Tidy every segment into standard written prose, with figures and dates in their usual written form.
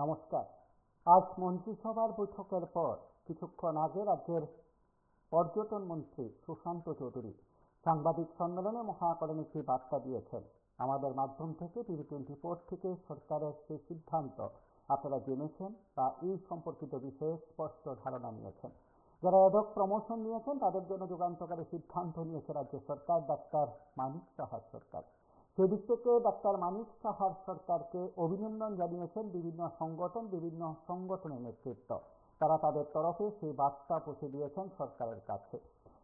নমস্কার। আজ মন্ত্রিসভার বৈঠকের পর কিছুক্ষণ আগে রাজ্যের পর্যটন মন্ত্রী সুশান্ত চৌধুরী সাংবাদিক সম্মেলনে মহাকরণে একটি বার্তা দিয়েছেন। আমাদের মাধ্যম থেকে টিভি24 থেকে সরকারের সেই সিদ্ধান্ত আপনারা জেনেছেন বা এই সম্পর্কিত বিষয়ে স্পষ্ট ধারণা নিয়েছেন। যারা অ্যাডহক প্রমোশন নিয়েছেন তাদের জন্য যুগান্তকারী সিদ্ধান্ত নিয়েছে রাজ্য সরকার, ডাক্তার মানিক সাহার সরকার। সেদিক থেকে ডাক্তার মানিক সাহার সরকারকে অভিনন্দন জানিয়েছেন বিভিন্ন সংগঠনের নেতৃত্ব। তারা তাদের তরফে সেই বার্তা পৌঁছে দিয়েছেন সরকারের কাছে।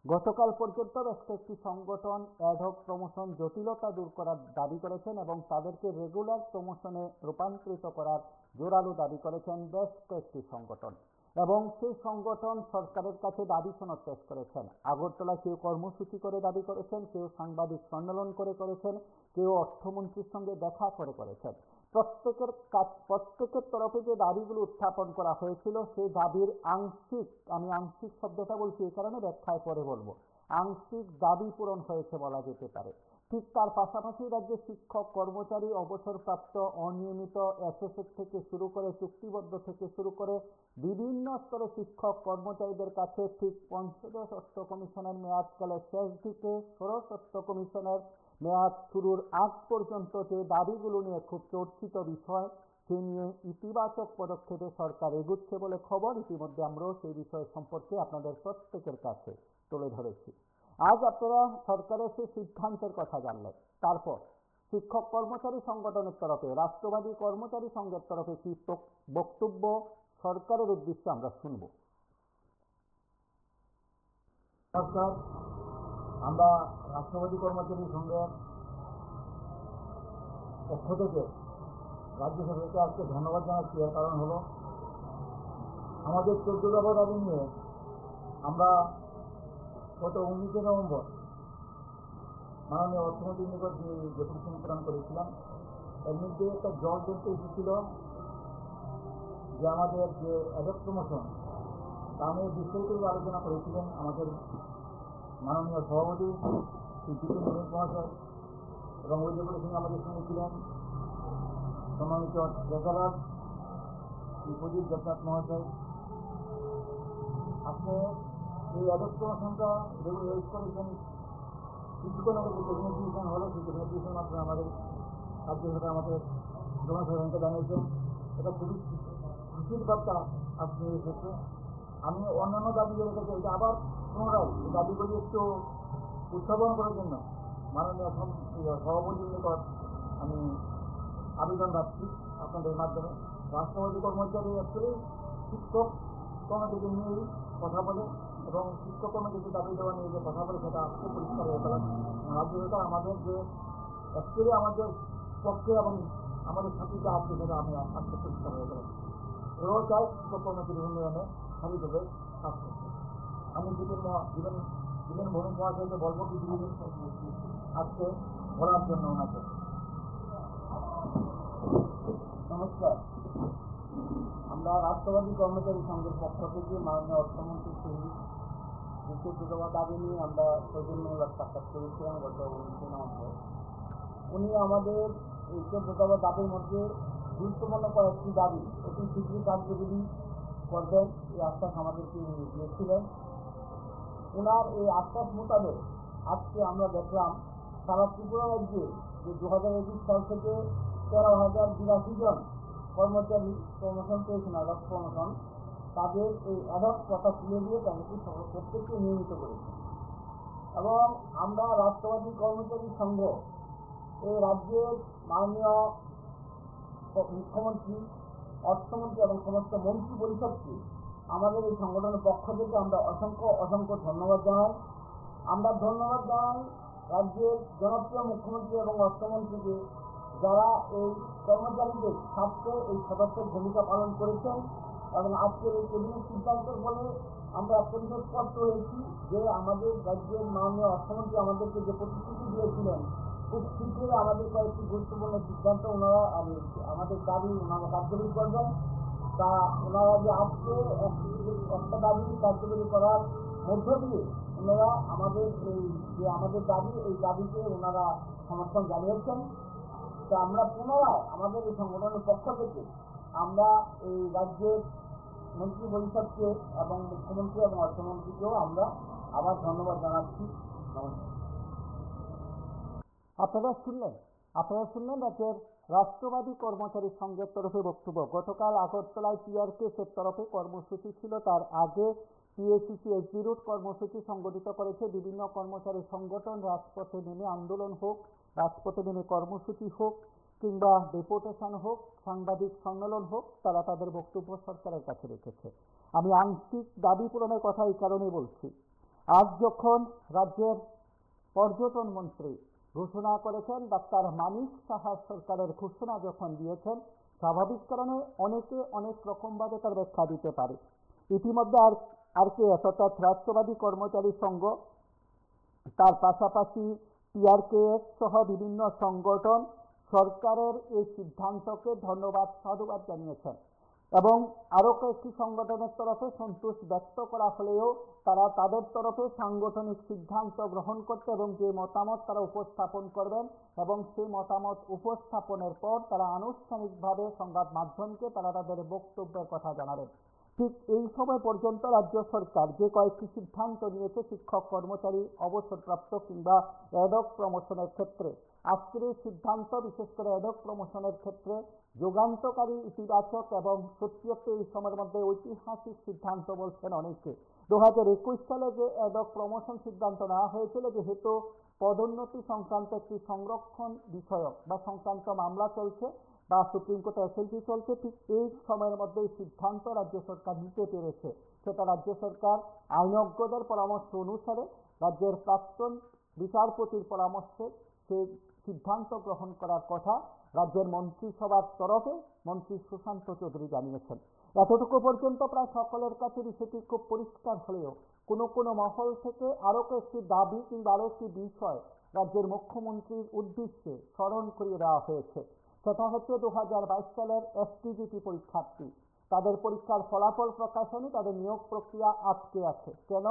গতকাল পর্যন্ত বেশ কয়েকটি সংগঠন অ্যাডহক প্রমোশন জটিলতা দূর করার দাবি করেছেন এবং তাদেরকে রেগুলার প্রমোশনে রূপান্তরিত করার জোরালো দাবি করেছেন বেশ কয়েকটি সংগঠন এবং সেই সংগঠন সরকারের কাছে দাবি সনদ পেশ করেছেন। আগরতলায় কেউ কর্মসূচি করে দাবি করেছেন, কেউ সাংবাদিক সম্মেলন করেছেন, কেউ অর্থমন্ত্রীর সঙ্গে দেখা করেছেন। প্রত্যেকের তরফে যে দাবিগুলো উত্থাপন করা হয়েছিল সেই দাবির আমি আংশিক শব্দটা বলছি এই কারণে ব্যাখ্যায় পরে বলবো, আংশিক দাবি পূরণ হয়েছে বলা যেতে পারে। ঠিক তার পাশাপাশি রাজ্যের শিক্ষক কর্মচারী, অবসরপ্রাপ্ত, অনিয়মিত, এসএসএফ থেকে শুরু করে চুক্তিবদ্ধ থেকে শুরু করে বিভিন্ন স্তরে শিক্ষক কর্মচারীদের কাছে ঠিক পঞ্চদশ অর্থ কমিশনের মেয়াদকালের শেষ দিকে ষোড়শ অর্থ কমিশনের মেয়াদ শুরুর আগ পর্যন্ত যে দাবিগুলো নিয়ে খুব চর্চিত বিষয়, সে নিয়ে ইতিবাচক পদক্ষেপে সরকার এগুচ্ছে বলে খবর। ইতিমধ্যে আমরাও সেই বিষয় সম্পর্কে আপনাদের প্রত্যেকের কাছে তুলে ধরেছি। আজ আপনারা সরকারের সেই সিদ্ধান্তের কথা জানলেন। তারপর শিক্ষক কর্মচারী সংগঠনের তরফে, রাষ্ট্রবাদী কর্মচারী সংঘের তরফে কি বক্তব্য সরকারের উদ্দেশ্যে আমরা শুনব। আমরা রাষ্ট্রবাদী কর্মচারী সংঘের পক্ষ থেকে রাজ্য সরকারকে আজকে ধন্যবাদ জানাচ্ছি। এর কারণ হলো আমাদের 14 দফা দাবি নিয়ে আমরা গত 19 নভেম্বর মাননীয় অর্থমন্ত্রীর নিকট যে ডেপুটেশন প্রদান করেছিলাম, এর মধ্যে একটা জল দেখতে এসেছিল যে আমাদের যে অ্যাডহক প্রমোশন তা নিয়ে বিস্তারিত আলোচনা করেছিলেন আমাদের মাননীয় সভাপতি শ্রী জিতেন মহাশয় এবং ওই ডেপুটেশনে আমাদের সঙ্গে ছিলেন সম্মানিত ট্রেজারার শ্রী প্রদীপ দেবনাথ মহাশয়। আজকে এই অ্যাডহক প্রমোশনটা রেগুলারাইজ করেছেন কিছুক্ষণ আগে যে প্রেজেন্টেশন হলো, সেই প্রেজেন্টেশন মাধ্যমে আমাদের রাজ্য সরকার আমাদের জনসাধারণকে জানিয়েছেন। এটা খুবই খুশির বার্তা আজকে এসেছে। আমি অন্যান্য দাবি রেখেছি, এটা আবার পুনরায় এই দাবিগুলি একটু উত্থাপন করার জন্য মাননীয় সভাপতির নিকট আমি আবেদন রাখছি আপনাদের মাধ্যমে। রাষ্ট্রবাদী কর্মচারী অ্যাকচুয়ালি শিক্ষক কর্মচারীকে নিয়েই কথা বলে এবং শিক্ষক কর্মচারী দাবি দেওয়া নিয়ে যে কথা বলে সেটা খুব পরিষ্কার হয়ে গেল। রাজ্য সরকার আমাদের যে অ্যাকচুয়ালি আমাদের পক্ষে এবং আমাদের সাথীতে আসছে সেটা আমি আজকে পরিষ্কার হয়ে গেল। এরাও চাই শিক্ষক কর্মচারী উন্নয়নে সঠিকভাবে কাজ করতে। আমি জীবন ভূমি মহাশয়কে বলবো কিছু জিনিস আজকে বলার জন্য ওনাকে। নমস্কার। আমরা রাষ্ট্রবাদী কর্মচারী সংঘের পক্ষ থেকে মাননীয় অর্থমন্ত্রীর সঙ্গে যে 14 দফা দাবি নিয়ে আমরা সৌজন্যমূলক সাক্ষাৎ করেছিলাম গত 19 নভেম্বর। উনি আমাদের এই 14 দফা দাবির মধ্যে গুরুত্বপূর্ণ কয়েকটি দাবি অতি শীঘ্রই কার্যকরী করবেন এই আশ্বাস আমাদেরকে দিয়েছিলেন। ওনার এই আশ্বাস মোতাবেক আজকে আমরা দেখলাম সারা ত্রিপুরা রাজ্যে যে 2021 সাল থেকে 13,082 জন কর্মচারী প্রমোশন পেয়েছেন, অ্যাডহক প্রমোশন, তাদের এই অ্যাডহক কথা তুলে দিয়ে তাদেরকে প্রত্যেককে নিয়মিত করেছে। এবং আমরা রাষ্ট্রবাদী কর্মচারী সংঘ এই রাজ্যের মাননীয় মুখ্যমন্ত্রী, অর্থমন্ত্রী এবং সমস্ত মন্ত্রী পরিষদকে আমাদের এই সংগঠনের পক্ষ থেকে আমরা অসংখ্য ধন্যবাদ জানাই। আমরা ধন্যবাদ জানাই রাজ্যের জনপ্রিয় মুখ্যমন্ত্রী এবং অর্থমন্ত্রীকে, যারা এই কর্মচারীদের স্বার্থে এই সদস্যের ভূমিকা পালন করেছেন এবং আজকের এই ক্যাবিনেট সিদ্ধান্তের ফলে আমরা পরিবেশ স্পষ্ট হয়েছি যে আমাদের রাজ্যের মাননীয় অর্থমন্ত্রী আমাদেরকে যে প্রতিশ্রুতি দিয়েছিলেন খুব শীঘ্রই আমাদের কয়েকটি গুরুত্বপূর্ণ সিদ্ধান্ত ওনারা আমাদের দাবি ওনারা কার্যকরী করবেন। তা ওনারা যে আজকে একটা দাবি কার্যকরী করার মধ্য দিয়ে ওনারা আমাদের এই যে আমাদের দাবি, এই দাবিকে ওনারা সমর্থন জানিয়েছেন। তা আমরা পুনরায় আমাদের এই সংগঠনের পক্ষ থেকে আমরা এই রাজ্যের মন্ত্রী পরিষদকে এবং মুখ্যমন্ত্রী এবং অর্থমন্ত্রীকেও আমরা আবার ধন্যবাদ জানাচ্ছি। নমস্কার। আপনারা শুনলেন রাজ্যের রাষ্ট্রবাদী কর্মচারী সংঘের তরফে বক্তব্য। গতকাল আগরতলায় টিআরকেএসের তরফে কর্মসূচি ছিল, তার আগে পিএসসিসি এসবি রুট কর্মসূচি সংগঠিত করেছে বিভিন্ন কর্মচারী সংগঠন। রাজপথে নেমে আন্দোলন হোক, রাজপথে নেমে কর্মসূচি হোক, কিংবা ডেপুটেশন হোক, সাংবাদিক সম্মেলন হোক, তারা তাদের বক্তব্য সরকারের কাছে রেখেছে। আমি আংশিক দাবি পূরণের কথা এই কারণে বলছি, আজ যখন রাজ্যের পর্যটন মন্ত্রী ঘোষণা করেছেন, ডাক্তার মানিক সাহা সরকারের ঘোষণা যখন দিয়েছেন, স্বাভাবিক কারণে অনেকে অনেক রকমভাবে তার ব্যাখ্যা দিতে পারে। ইতিমধ্যে আরকেএস অর্থাৎ রাষ্ট্রবাদী কর্মচারী সংঘ, তার পাশাপাশি টিআরকেএস সহ বিভিন্ন সংগঠন সরকারের এই সিদ্ধান্তকে ধন্যবাদ সাধুবাদ জানিয়েছেন এবং আরও কয়েকটি সংগঠনের তরফে সন্তোষ ব্যক্ত করা হলেও তারা তাদের তরফে সাংগঠনিক সিদ্ধান্ত গ্রহণ করতে এবং যে মতামত তারা উপস্থাপন করবেন এবং সেই মতামত উপস্থাপনের পর তারা আনুষ্ঠানিকভাবে সংবাদ মাধ্যমকে তারা তাদের বক্তব্যের কথা জানাবেন। ঠিক এই সময় পর্যন্ত রাজ্য সরকার যে কয়েকটি সিদ্ধান্ত নিয়েছে শিক্ষক কর্মচারী অবসরপ্রাপ্ত কিংবা অ্যাডহক প্রমোশনের ক্ষেত্রে, আজকের এই সিদ্ধান্ত বিশেষ করে অ্যাডহক প্রমোশনের ক্ষেত্রে যুগান্তকারী, ইতিবাচক এবং সত্যি এই সময়ের মধ্যে ঐতিহাসিক সিদ্ধান্ত বলছেন অনেকে। 2021 সালে যে অ্যাডহক প্রমোশন সিদ্ধান্ত নেওয়া হয়েছিল, যেহেতু পদোন্নতি সংক্রান্ত একটি সংরক্ষণ বিষয়ক বা সংক্রান্ত মামলা চলছে বা সুপ্রিম কোর্টে এসএলপি চলছে, ঠিক এই সময়ের মধ্যে এই সিদ্ধান্ত রাজ্য সরকার নিতে পেরেছে। সেটা রাজ্য সরকার আইনজ্ঞদের পরামর্শ অনুসারে রাজ্যের প্রাক্তন বিচারপতির পরামর্শে সেই সিদ্ধান্ত গ্রহণ করার কথা রাজ্যের মন্ত্রিসভার তরফে মন্ত্রী সুশান্ত চৌধুরী জানিয়েছেন। এতটুকু পর্যন্ত প্রায় সকলের কাছে বিষয়টি খুব পরিষ্কার হলেও কোনো কোনো মহল থেকে আরও কয়েকটি দাবি কিংবা আরও একটি বিষয় রাজ্যের মুখ্যমন্ত্রীর উদ্দেশ্যে স্মরণ করিয়ে দেওয়া হয়েছে। সেটা হচ্ছে 2022 সালের এসটিজিটি পরীক্ষার্থী, তাদের পরীক্ষার ফলাফল প্রকাশ হয়নি, তাদের নিয়োগ প্রক্রিয়া আটকে আছে। কেন?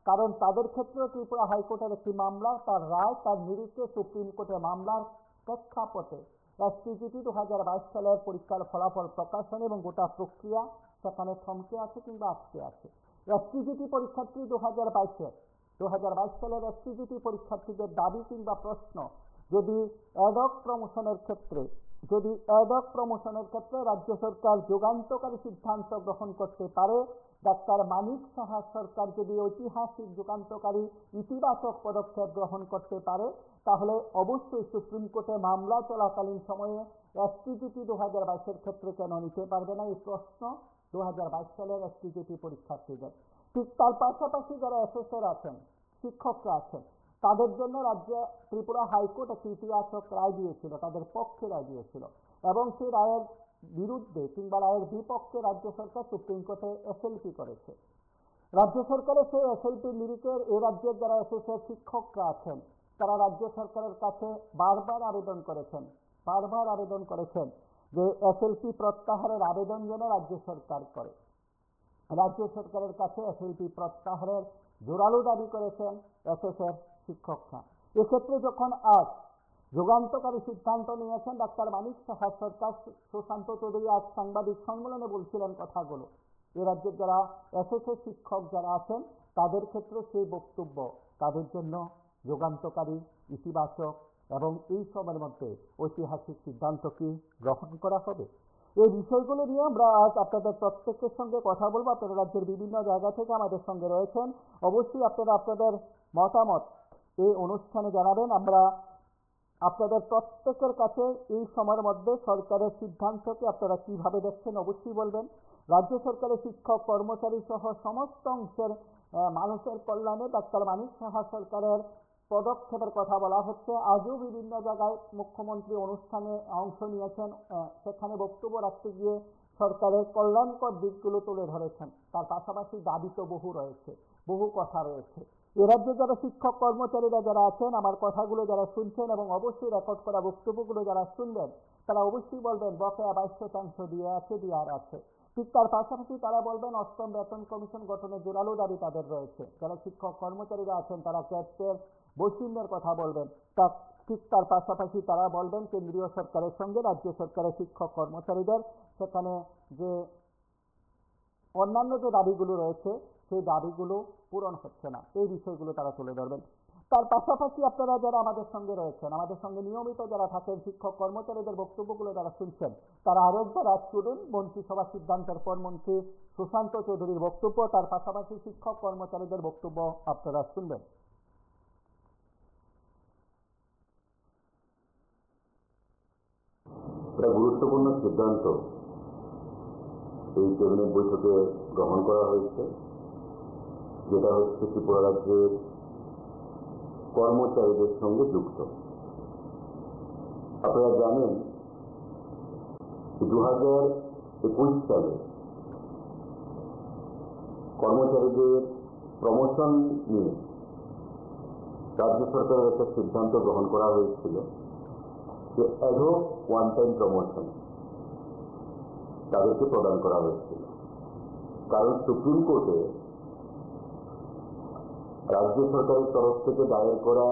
কারণ তাদের ক্ষেত্রে ত্রিপুরা হাইকোর্টের একটি মামলা, তার রায়, তার নিরিখে সুপ্রিম কোর্টে মামলার প্রেক্ষাপটে এসটিজিটি 2022 সালের পরীক্ষার ফলাফল প্রকাশ হয়নি এবং গোটা প্রক্রিয়া সেখানে থমকে আছে কিংবা আটকে আছে। এসটিজিটি পরীক্ষার্থী 2022 সালের এসটিজিটি পরীক্ষার্থীদের দাবি কিংবা প্রশ্ন, যদি অ্যাডহক প্রমোশনের ক্ষেত্রে রাজ্য সরকার যুগান্তকারী সিদ্ধান্ত গ্রহণ করতে পারে, ডাক্তার মানিক সাহা সরকার যদি ঐতিহাসিক যুগান্তকারী ইতিবাচক পদক্ষেপ গ্রহণ করতে পারে, তাহলে অবশ্যই সুপ্রিম কোর্টে মামলা চলাকালীন সময়ে এসটিজিটি 2022 ক্ষেত্রে কেন নিতে পারবে না, এই প্রশ্ন 2022 সালের এসটিজিটি পরীক্ষার্থীদের। ঠিক তার পাশাপাশি যারা এসএসএর আছেন, শিক্ষকরা আছেন, তাদের জন্য রাজ্যে ত্রিপুরা হাইকোর্ট একটি ইতিবাচক রায় দিয়েছিল, তাদের পক্ষে রায় দিয়েছিল এবং সেই রায়ের বিরুদ্ধে কিংবা রায়ের বিপক্ষে রাজ্য সরকার সুপ্রিম কোর্টে এসএলপি করেছে। রাজ্য সরকারের সেই এসএলপি নিরিখের এই রাজ্যের যারা এসএসএর শিক্ষকরা আছেন, তারা রাজ্য সরকারের কাছে বারবার আবেদন করেছেন যে এসএলপি প্রত্যাহারের আবেদন যেন রাজ্য সরকার করে। রাজ্য সরকারের কাছে এসএলপি প্রত্যাহারের জোরালো দাবি করেছেন এসএসএর শিক্ষকরা। এক্ষেত্রে যখন আজ যুগান্তকারী সিদ্ধান্ত নিয়েছেন ডাক্তার মানিক সাহা সরকার, সুশান্ত চৌধুরী আজ সাংবাদিক সম্মেলনে বলছিলেন কথাগুলো, এ রাজ্যের যারা এসএসএর শিক্ষক যারা আছেন তাদের ক্ষেত্রে সেই বক্তব্য তাদের জন্য যুগান্তকারী, ইতিবাচক এবং এই সময়ের মধ্যে ঐতিহাসিক সিদ্ধান্ত কি গ্রহণ করা হবে। এই বিষয়গুলো নিয়ে আমরা আজ আপনাদের প্রত্যেকের সঙ্গে কথা বলবো। আপনারা রাজ্যের বিভিন্ন জায়গা থেকে আমাদের সঙ্গে রয়েছেন, অবশ্যই আপনারা আপনাদের মতামত এই অনুষ্ঠানে জানাবেন। আমরা আপনাদের প্রত্যেকের কাছে এই সময়ের মধ্যে সরকারের সিদ্ধান্তকে আপনারা কিভাবে দেখছেন অবশ্যই বলবেন। রাজ্য সরকারের শিক্ষক কর্মচারী সহ সমস্ত অংশের মানুষের কল্যাণে ডাক্তার মানিক সাহা সরকারের পদক্ষেপের কথা বলা হচ্ছে। আজও বিভিন্ন জায়গায় মুখ্যমন্ত্রী অনুষ্ঠানে অংশ নিয়েছেন, সেখানে বক্তব্য রাখতে গিয়ে সরকারের কল্যাণকর দিকগুলো তুলে ধরেছেন। তার পাশাপাশি দাবি তো বহু কথা রয়েছে। এ রাজ্যে যারা শিক্ষক কর্মচারীরা যারা আছেন, আমার কথাগুলো যারা শুনছেন এবং অবশ্যই রেকর্ড করা বক্তব্যগুলো যারা শুনবেন, তারা অবশ্যই বলবেন বকেয়া 22% দেওয়ার আছে। ঠিক তার পাশাপাশি তারা বলবেন অষ্টম বেতন কমিশন গঠনের জোরালো দাবি তাদের রয়েছে। যারা শিক্ষক কর্মচারীরা আছেন তারা ক্যাডেটের বৈষম্যের কথা বলবেন, ঠিক তার পাশাপাশি তারা বলবেন কেন্দ্রীয় সরকারের সঙ্গে রাজ্য সরকারের শিক্ষক কর্মচারীদের সেখানে যে অন্যান্য যে দাবিগুলো রয়েছে সেই দাবিগুলো পূরণ হচ্ছে না, এই বিষয়গুলো তারা তুলে ধরবেন। তার পাশাপাশি আপনারা যারা আমাদের সঙ্গে রয়েছেন, আমাদের সঙ্গে নিয়মিত যারা থাকেন, শিক্ষক কর্মচারীদের বক্তব্যগুলো যারা শুনছেন, তারা আরেকবার আজ শুনুন মন্ত্রিসভা সিদ্ধান্তের পর মন্ত্রী সুশান্ত চৌধুরীর বক্তব্য, তার পাশাপাশি শিক্ষক কর্মচারীদের বক্তব্য আপনারা শুনবেন। একটা গুরুত্বপূর্ণ সিদ্ধান্ত এই ক্যাবিনেট বৈঠকে গ্রহণ করা হয়েছে, যেটা হচ্ছে ত্রিপুরা রাজ্যের কর্মচারীদের সঙ্গে যুক্ত। আপনারা জানেন 2021 সালে কর্মচারীদের প্রমোশন নিয়ে রাজ্য সরকারের একটা সিদ্ধান্ত গ্রহণ করা হয়েছিল যে অ্যাডহক ওয়ান টাইম প্রমোশন তাদেরকে প্রদান করা হয়েছিল। কারণ সুপ্রিম কোর্টে রাজ্য সরকারের তরফ থেকে দায়ের করা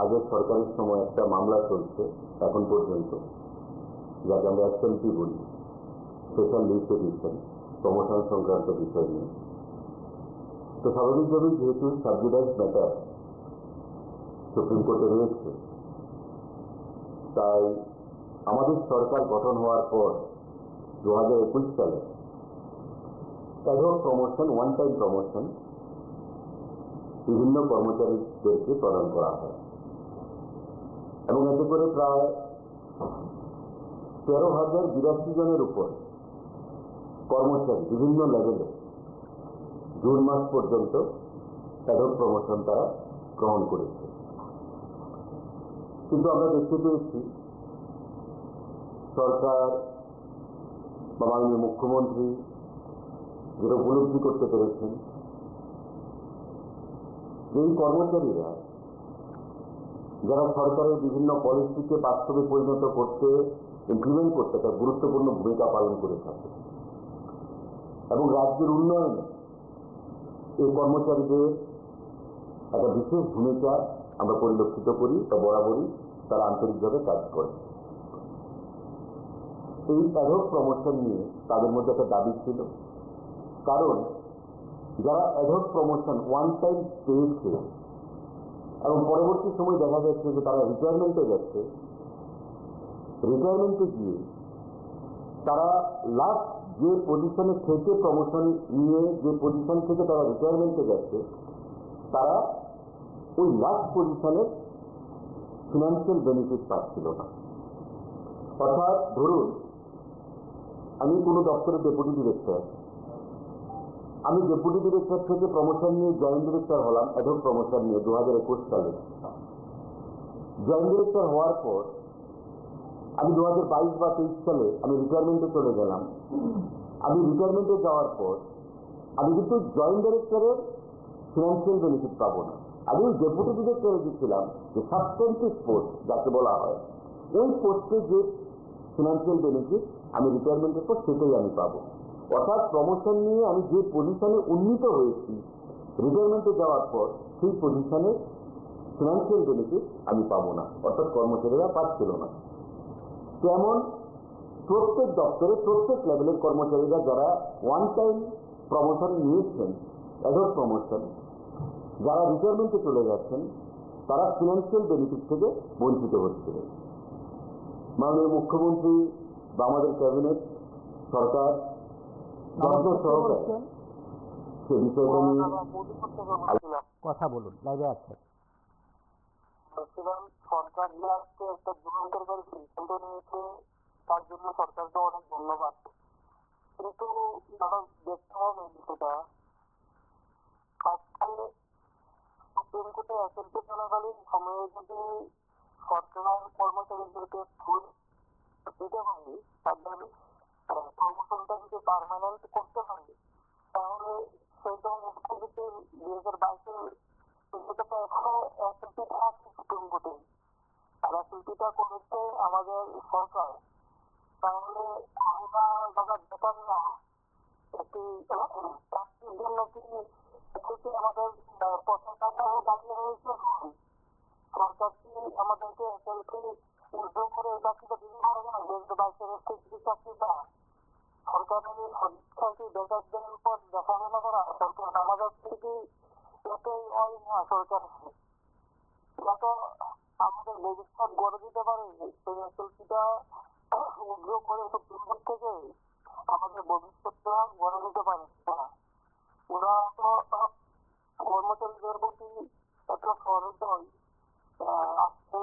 আগের সরকারের সময় একটা মামলা চলছে এখন পর্যন্ত, যাকে আমরা এসএলপি বলি, স্পেশাল লিভ পিটিশন, প্রমোশন সংক্রান্ত বিষয় নিয়ে। তো স্বাভাবিকভাবেই যেহেতু সাবজুডাইজ ম্যাটার সুপ্রিম কোর্টে রয়েছে, তাই আমাদের সরকার গঠন হওয়ার পর 2021 সালে ad hoc promotion, one time promotion বিভিন্ন কর্মচারীদেরকে প্রদান করা হয় এবং এতে করে প্রায় 13,082 জনের উপর কর্মচারী বিভিন্ন লেভেলে জুন মাস পর্যন্ত অ্যাডহক প্রমোশন তারা গ্রহণ করেছে। কিন্তু আমরা দেখতে পেয়েছি সরকার বা মাননীয় মুখ্যমন্ত্রী যেটা উপলব্ধি করতে পেরেছেন, এই কর্মচারীরা যারা সরকারের বিভিন্ন পলিসিকে বাস্তবে পরিণত করতে, ইমপ্লিমেন্ট করতে তার গুরুত্বপূর্ণ ভূমিকা পালন করে থাকে এবং রাজ্যের উন্নয়নে এই কর্মচারীদের একটা বিশেষ ভূমিকা আমরা পরিলক্ষিত করি বা বরাবরই তারা আন্তরিকভাবে কাজ করে। এই অ্যাডহক প্রমোশন নিয়ে তাদের মধ্যে একটা দাবি ছিল, কারণ যারা অ্যাডহক প্রমোশন ওয়ান টাইম পেয়েছে এবং পরবর্তী সময় দেখা যাচ্ছে যে তারা রিটায়ারমেন্টে যাচ্ছে, রিটায়ারমেন্টে গিয়ে তারা লাস্ট যে পজিশনে থেকে প্রমোশন নিয়ে যে পজিশন থেকে তারা রিটায়ারমেন্টে যাচ্ছে, তারা ওই লাস্ট পজিশনের ফিনান্সিয়াল বেনিফিট পাচ্ছিল না। অর্থাৎ ধরুন আমি কোনো দপ্তরের ডেপুটি ডিরেক্টর, আমি ডেপুটি ডিরেক্টর থেকে প্রমোশন নিয়ে জয়েন্ট ডিরেক্টর হলাম, অ্যাডহক প্রমোশন নিয়ে 2021 সালে। জয়েন্ট ডিরেক্টর হওয়ার পর আমি 2022 বা 23 সালে আমি রিটায়ারমেন্টে চলে গেলাম। আমি রিটায়ারমেন্টে যাওয়ার পর আমি কিন্তু জয়েন্ট ডিরেক্টরের ফিনান্সিয়াল বেনিফিট পাবো না। আমি ডেপুটি ডিরেক্টরে গেছিলাম যে সাবস্টেন্টিভ পোস্ট যাকে বলা হয়, ওই পোস্টে যে ফিনান্সিয়াল বেনিফিট আমি রিটায়ারমেন্টের পর সেটাই আমি পাবো। অর্থাৎ প্রমোশন নিয়ে আমি যে পজিশনে উন্নীত হয়েছি রিটায়ারমেন্টে যাওয়ার পর সেই পজিশনে ফিনান্সিয়াল বেনিফিট আমি পাবো না, অর্থাৎ কর্মচারীরা পাচ্ছিল না। তেমন প্রত্যেক দপ্তরে প্রত্যেক লেভেলের কর্মচারীরা যারা ওয়ান টাইম প্রমোশন নিয়েছেন, অ্যাডহক প্রমোশন, যারা রিটায়ারমেন্টে চলে যাচ্ছেন, তারা ফিনান্সিয়াল বেনিফিট থেকে বঞ্চিত হচ্ছিলেন। মাননীয় মুখ্যমন্ত্রী বা আমাদের ক্যাবিনেট সরকার সহকারে সে বিষয়টা নিয়ে কথা বলুন, লাইভে আছে। সরকার যে আজকে একটা যুগান্তরকারী সিদ্ধান্ত নিয়েছে তার জন্য সরকারকে অনেক ধন্যবাদ। কিন্তু দাদা দেখতে হবে বিষয়টা, আজকে সুপ্রিম কোর্টে এসএলপি চলাকালীন সময়ে যদি সরকার কর্মচারীদেরকে ফুল দিতে পারে, তাদের প্রমোশনটা যদি পার্মানেন্ট করতে পারে, তাহলে সেইটা মুখ্যমন্ত্রী 2022-এর এখনো এসএলপিটা আছে সুপ্রিম কোর্টে, আর এসএলপিটা করেছে আমাদের সরকার। তাহলে আমরা যারা বেতন না একটি চাকরির জন্য কি আমাদের 50,000 দাঁড়িয়ে রয়েছে। সরকার সরকার কি আমাদেরকে এসএলপি উদ্যোগ করে এই চাকরিটা দিতে পারবে না? যেহেতু 22 চাকরিটা সরকারের সদিচ্ছা কি বেকারদের উপর দেখাশোনা করা? সরকার আমাদের থেকে এটাই হয় না সরকার যত আমাদের ভবিষ্যৎ গড়ে দিতে পারে সেই এসএলপিটা উদ্যোগ করে সুপ্রিম কোর্ট থেকে আমাদের ভবিষ্যৎটা গড়ে দিতে পারে না। ওরা তো কর্মচারীদের প্রতি একটা সহৃদয় আজকে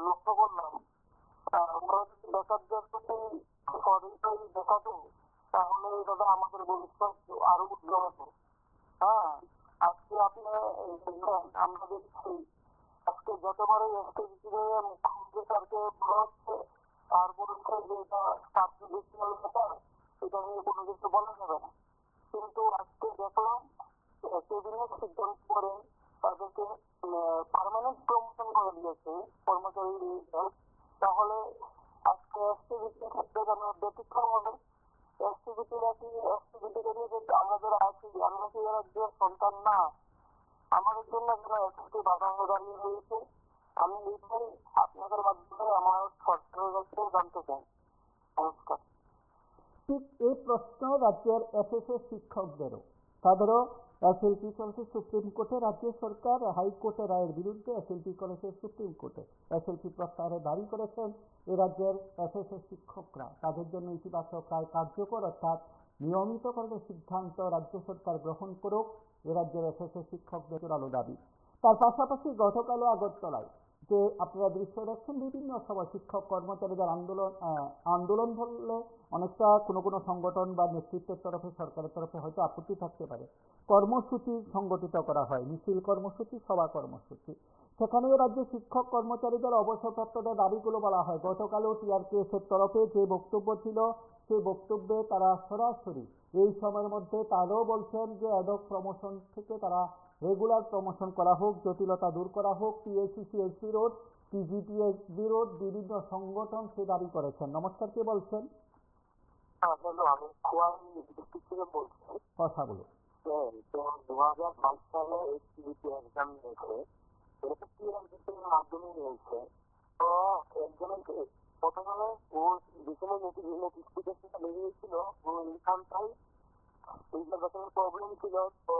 লক্ষ্য করলাম। ওরা যদি বেকারদের প্রতি সহৃদয় দেখাতো তাহলে দাদা আমাদের ভবিষ্যৎ আরো উজ্জ্বল হতো। হ্যাঁ, আজকে আপনি দেখবেন আমরা দেখছি আজকে যতবারই এসটিভিটি নিয়ে মুখ্যমন্ত্রী স্যারকে বলা হচ্ছে আর বলছে যে এটা সার্টিফিকেশনাল ব্যাপার, এটা নিয়ে কোনো কিছু বলা যাবে না। কিন্তু আজকে দেখলাম ক্যাবিনেট সিদ্ধান্ত করে তাদেরকে পার্মানেন্ট প্রমোশন করে দিয়েছে কর্মচারী। তাহলে আজকে এসটিভিটির ক্ষেত্রে কেন ব্যতিক্রম হবে? এসটিভিটিরা কি এসটিভিটিকে নিয়ে আমরা যারা আছি আমরা কি রাজ্যের সন্তান না? আমাদের জন্য যারা এসএলপি বাধা হয়ে দাঁড়িয়ে রয়েছে, আমি এইটাই আপনাদের মাধ্যমে আমার সরকারের কাছে জানতে চাই। নমস্কার। ঠিক এই প্রশ্ন রাজ্যের এসএসএ শিক্ষকদেরও। তাদেরও এসএলপি চলছে সুপ্রিম কোর্টে, রাজ্য সরকার হাইকোর্টের রায়ের বিরুদ্ধে এসএলপি করেছে সুপ্রিম কোর্টে। এসএলপি প্রত্যাহারে দাবি করেছেন এ রাজ্যের এসএসএ শিক্ষকরা। তাদের জন্য ইতিবাচক রায় কার্যকর অর্থাৎ নিয়মিতকরণের সিদ্ধান্ত রাজ্য সরকার গ্রহণ করুক এ রাজ্যের এসএসএ শিক্ষকদের জোরালো দাবি। তার পাশাপাশি গতকালও আগরতলায় যে আপনারা দৃশ্য দেখছেন বিভিন্ন সময় শিক্ষক কর্মচারীদের আন্দোলন বললে অনেকটা কোনো সংগঠন বা নেতৃত্বের তরফে সরকারের তরফে হয়তো আপত্তি থাকতে পারে। কর্মসূচি সংগঠিত করা হয়, মিছিল কর্মসূচি, সভা কর্মসূচি। সেখানে রাজ্যে শিক্ষক কর্মচারীদের অবসরপ্রাপ্তদের দাবিগুলো বলা হয়। গতকালও টিআরপিএসের তরফে যে বক্তব্য ছিল সেই বক্তব্যে তারা সরাসরি এই সময়ের মধ্যে তারাও বলছেন যে অ্যাডহক প্রমোশন থেকে তারা রেগুলার প্রমোশন করা হোক, জটিলতা দূর করা হোক। টিএসসি রোড, টিজিটিএসবি রোড বিভিন্ন সংগঠন সে দাবি করেছেন। নমস্কার, কে বলছেন? আমি খোয়াই ডিস্ট্রিক্ট থেকে বলছি। কথা বলুন। 2022 সালে এসটিভিটি এক্সাম নিয়েছে, এটা টিআরপির মাধ্যমে নিয়েছে। তো একজনকে প্রথমে ও যেখানে নোটিফিকেশনটা বেরিয়েছিল ও এইখানটাই এইটা যখন প্রবলেম ছিল তো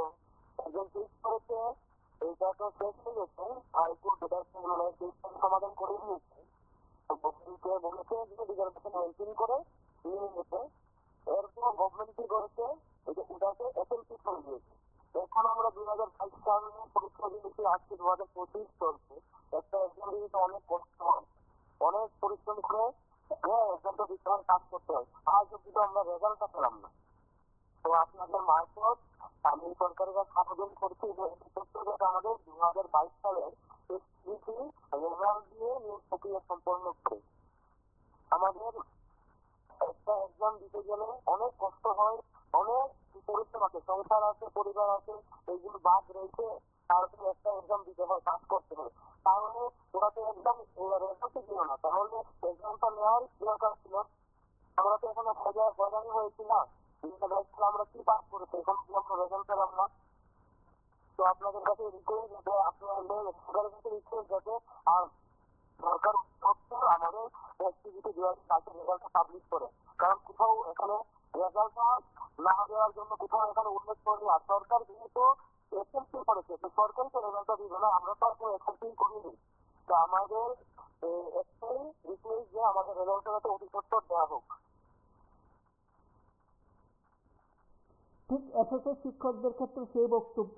একজন চেক করেছে, এইটা তো শেষ হয়ে গেছে। হাইকোর্ট এটা সমাধান করে দিয়েছে। বলেছে যে রিজার্ভেশন মেনটেন করে নিয়ে গেছে। এরপর গভর্নমেন্ট কি করেছে, ওটাকে এসএলপি করে দিয়েছে। এখন আমরা 2022 সালে পরীক্ষা দিয়েছি, আজকে 2025 চলছে। একটা এক্সাম দিতে অনেক কষ্ট হয়, অনেক পরিশ্রম করে এক্সামটা দিতে হয়, কাজ করতে হয়। আজ অব্দি তো আমরা রেজাল্টটা পেলাম না। তো আপনাদের মারফত আমি সরকারের কাছে আবেদন করছি যে আমাদের 2022 সালে এসটিভিটি রেজাল্ট দিয়ে নিয়োগ প্রক্রিয়া সম্পন্ন করে। আমাদের একটা এক্সাম দিতে গেলে অনেক কষ্ট হয়, অনেক পরিশ্রম আছে, সংসার আছে, পরিবার আছে, এইগুলো বাদ রেখে তারপরে একটা এক্সাম দিতে হয়, কাজ করতে হয়। তাহলে ওরা তো একদম রেজাল্টে ছিল না, তাহলে এক্সামটা নেওয়ার দরকার ছিল। আমরা তো এখন হয়রানি হয়েছি না, আমরা কি পাস করেছি, এখন আমরা রেজাল্ট পেলাম না। তো আপনাদের কাছে রিকোয়েস্ট যাতে আপনাদের সরকারের কাছে রিকোয়েস্ট যাতে আর সরকার আমাদের এসটিভিটি 2022 রেজাল্টটা পাবলিশ করে। কারণ কোথাও এখানে রেজাল্টটা না দেওয়ার জন্য কোথাও এখানে উল্লেখ করেনি। আর সরকার যেহেতু এসএলপি করেছে তো সরকারই তো রেজাল্টটা দিবে না, আমরা তো আর কোনো এসএলপি করিনি। তো আমাদের একটাই রিকোয়েস্ট যে আমাদের রেজাল্টটা যাতে অতি সত্বর দেওয়া হোক। ঠিক এসএসএ শিক্ষকদের ক্ষেত্রে সেই বক্তব্য,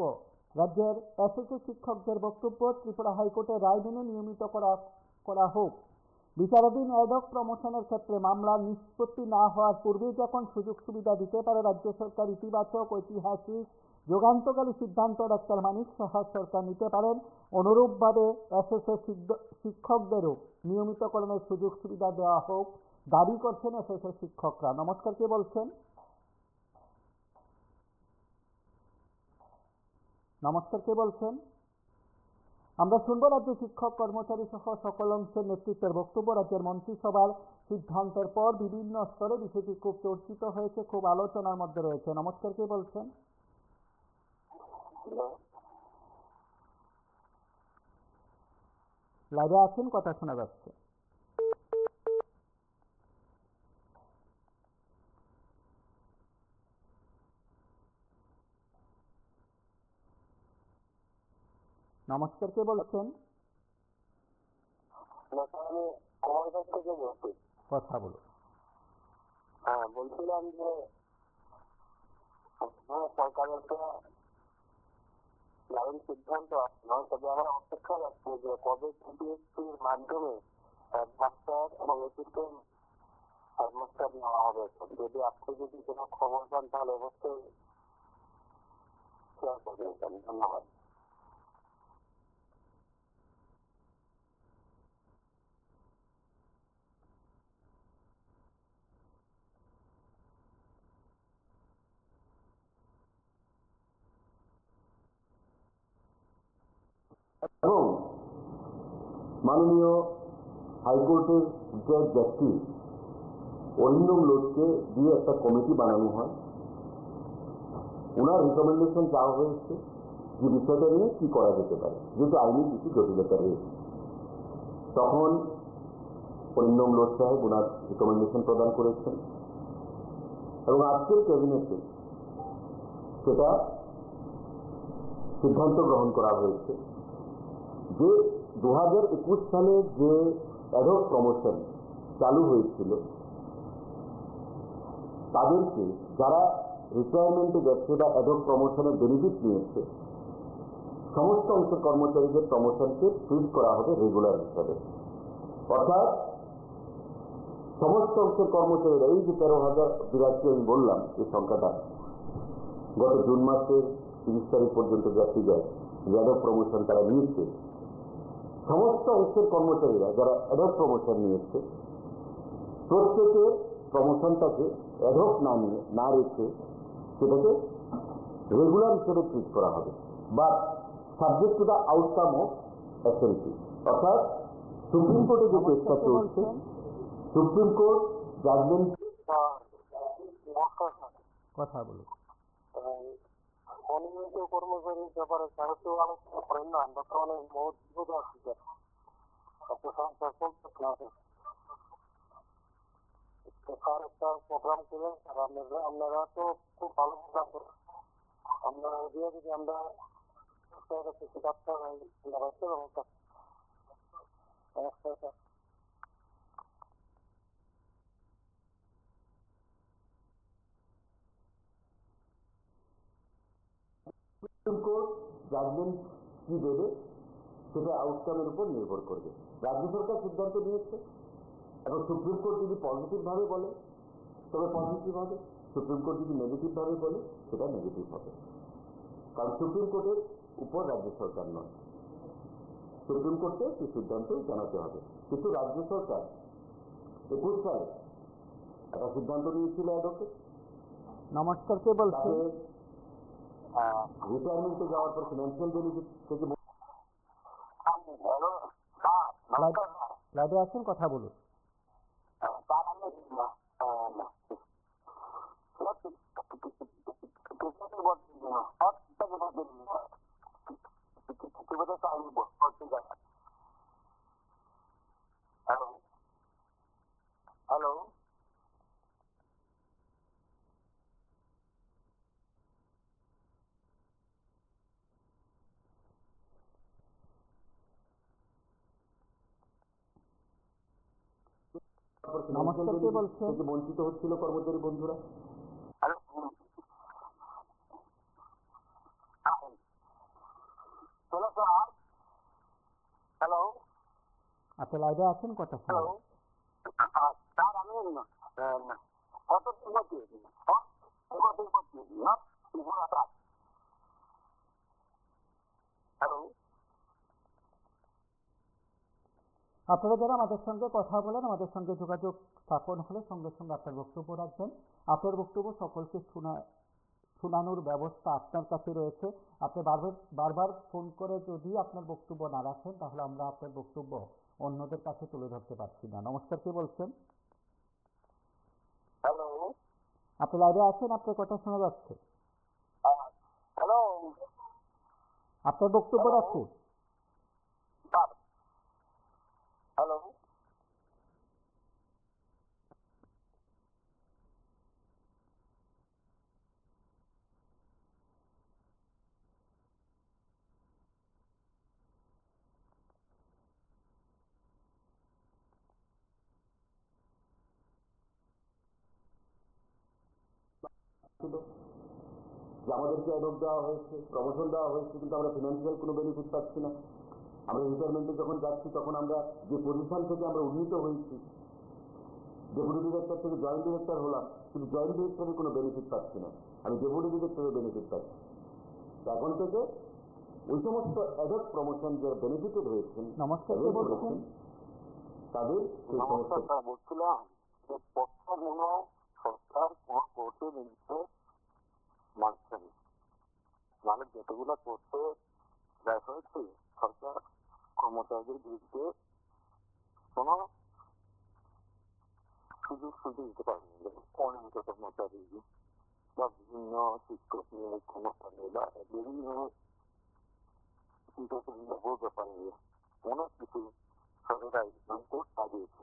রাজ্যের এসএসএ শিক্ষকদের বক্তব্য ত্রিপুরা হাইকোর্টের রায় মেনে নিয়মিত করা হোক। বিচারাধীন অ্যাডহক প্রমোশনের ক্ষেত্রে মামলার নিষ্পত্তি না হওয়ার পূর্বে যখন সুযোগ সুবিধা দিতে পারে রাজ্য সরকার, ইতিবাচক ঐতিহাসিক যুগান্তকারী সিদ্ধান্ত ডাক্তার মানিক সাহা সরকার নিতে পারেন। অনুরূপভাবে এসএসএ শিক্ষকদেরও নিয়মিতকরণের সুযোগ সুবিধা দেওয়া হোক দাবি করছেন এসএসএ শিক্ষকরা। নমস্কার, কে বলছেন? নমস্কার, কে বলছেন? আমরা শুনবো রাজ্য শিক্ষক কর্মচারী সহ সকল অংশের নেতৃত্বের বক্তব্য। রাজ্যের মন্ত্রিসভার সিদ্ধান্তের পর বিভিন্ন স্তরে বিষয়টি খুব চর্চিত হয়েছে, খুব আলোচনার মধ্যে রয়েছে। নমস্কার, কে বলছেন? লাইভে আছেন, কথা শোনা যাচ্ছে। নমস্কার, কে বলছেন? আমি কমলগঞ্জ থেকে বলছি। কথা বলুন। হ্যাঁ, বলছিলাম যে সরকারের তো দারুণ সিদ্ধান্ত আসলো, তবে আমরা অপেক্ষা রাখছি যে কবে সিবিএসসির মাধ্যমে হেডমাস্টার এবং অ্যাসিস্ট্যান্ট হেডমাস্টার নেওয়া হবে। যদি আপনি যদি কোনো খবর পান তাহলে অবশ্যই শেয়ার করবেন। ধন্যবাদ। এবং মাননীয় হাইকোর্টের রিটায়ার্ড জাস্টিস অরিন্দম লোধকে দিয়ে একটা কমিটি বানানো হয়। ওনার রিকমেন্ডেশন চাওয়া হয়েছে যে বিষয়টা নিয়ে কি করা যেতে পারে, যেহেতু আইনি কিছু জটিলতা রয়েছে। তখন অরিন্দম লোধ সাহেব ওনার রিকমেন্ডেশন প্রদান করেছেন এবং আজকের ক্যাবিনেটে সেটা সিদ্ধান্ত গ্রহণ করা হয়েছে যে 2021 সালে যে অ্যাডহক প্রমোশন চালু হয়েছিল তাদেরকে, যারা রিটায়ারমেন্টে গেছে বা অ্যাডহক প্রমোশনের বেনিফিট নিয়েছে, সমস্ত অংশের কর্মচারীদের প্রমোশনকে ট্রিট করা হবে রেগুলার হিসাবে। অর্থাৎ সমস্ত অংশের কর্মচারীরা, এই যে 13,082 আমি বললাম এই সংখ্যাটা, গত জুন মাসের 30 তারিখ পর্যন্ত যা ফিগার অ্যাডহক প্রমোশন তারা নিয়েছে, সমস্ত অংশের কর্মচারীরা যারা অ্যাডহক প্রমোশন নিয়েছে প্রত্যেকের প্রমোশনটাকে অ্যাডহক না রেখে সেটাকে রেগুলার হিসেবে ট্রিট করা হবে, but subject to the outcome of agency. অর্থাৎ সুপ্রিম কোর্টে যে কেসটা চলছে, সুপ্রিম কোর্ট জাজমেন্ট। কথা বলুন। অনিয়মিত কর্মচারীর ব্যাপারে সাহিত্য আলোচনা করেন না, বর্তমানে বহুত বিপদ আসছে। সংস্থা চলতেছে না, একটা প্রোগ্রাম করে আপনারা তো খুব ভালো প্রোগ্রাম করেন। আমরা এদিকে যদি আমরা কিছু ডাক্তার নমস্কার। সুপ্রিম কোর্ট জাজমেন্ট কি দেবে সেটা আউটকামের উপর নির্ভর করবে। রাজ্য সরকার সিদ্ধান্ত নিয়েছে, এবং সুপ্রিম কোর্ট যদি পজিটিভ ভাবে বলে তবে পজিটিভ হবে, সুপ্রিম কোর্ট যদি নেগেটিভ ভাবে বলে সেটা নেগেটিভ হবে। কারণ সুপ্রিম কোর্টের উপর রাজ্য সরকার নয়, সুপ্রিম কোর্টে সেই সিদ্ধান্ত জানাতে হবে। কিন্তু রাজ্য সরকার 21 সালে একটা সিদ্ধান্ত নিয়েছিল অ্যাডভোকেট। নমস্কার, কে বলছেন? রিটায়ারমেন্টে যাওয়ার পর ফিনান্সিয়াল বেনিফিট থেকে লাইভে আছেন, কথা বলুন। হ্যালো, নমস্কার, কে বলছেন? থেকে বঞ্চিত হচ্ছিল কর্মচারী বন্ধুরা। হ্যালো, আপনি লাইভে আছেন, কথা শোনা হ্যালো, যাচ্ছে। স্যার আমি কত হ্যালো, আপনারা যারা আমাদের সঙ্গে কথা বলেন, আমাদের সঙ্গে যোগাযোগ স্থাপন হলে সঙ্গে সঙ্গে আপনার বক্তব্য রাখবেন। আপনার বক্তব্য সকলকে শোনানোর ব্যবস্থা আপনার কাছে রয়েছে। আপনি বারবার ফোন করে যদি আপনার বক্তব্য না রাখেন তাহলে আমরা আপনার বক্তব্য অন্যদের কাছে তুলে ধরতে পারছি না। নমস্কার, কে বলছেন? হ্যালো, আপনি লাইভে আছেন, আপনার কথা শোনা যাচ্ছে। হ্যালো, আপনার বক্তব্য রাখুন। ছিল যে আমাদেরকে অ্যাডপ দেওয়া হয়েছে, প্রমোশন দেওয়া হয়েছে, কিন্তু আমরা ফিনান্সিয়াল কোনো বেনিফিট পাচ্ছি না। আমরা রিটায়ারমেন্টে যখন যাচ্ছি তখন আমরা যে পজিশন থেকে আমরা উন্নীত হয়েছি, ডেপুটি ডিরেক্টর থেকে জয়েন্ট ডিরেক্টর হলাম, কিন্তু জয়েন্ট ডিরেক্টরের কোনো বেনিফিট পাচ্ছি না, আমি ডেপুটি ডিরেক্টরের বেনিফিট পাচ্ছি। এখন থেকে ওই সমস্ত অ্যাডপ প্রমোশন যে বেনিফিটেড হয়েছেন নমস্কার, কে বলছেন? তাদের সেই সমস্ত বলছিলাম যে প্রথম সরকার কোন কোর্টে নিচ্ছে মানছে না, মানে যতগুলো কোর্টে দেয় হয়েছে সরকার কর্মচারীদের বিরুদ্ধে কোন সুযোগ দিতে পারেনি। যেমন অনিয়মিত কর্মচারী বা বিভিন্ন শিক্ষক নিয়োগ কর্মচারী বা বিভিন্ন ব্যাপারে অনেক কিছু সরকার কোর্ট লাগিয়েছে।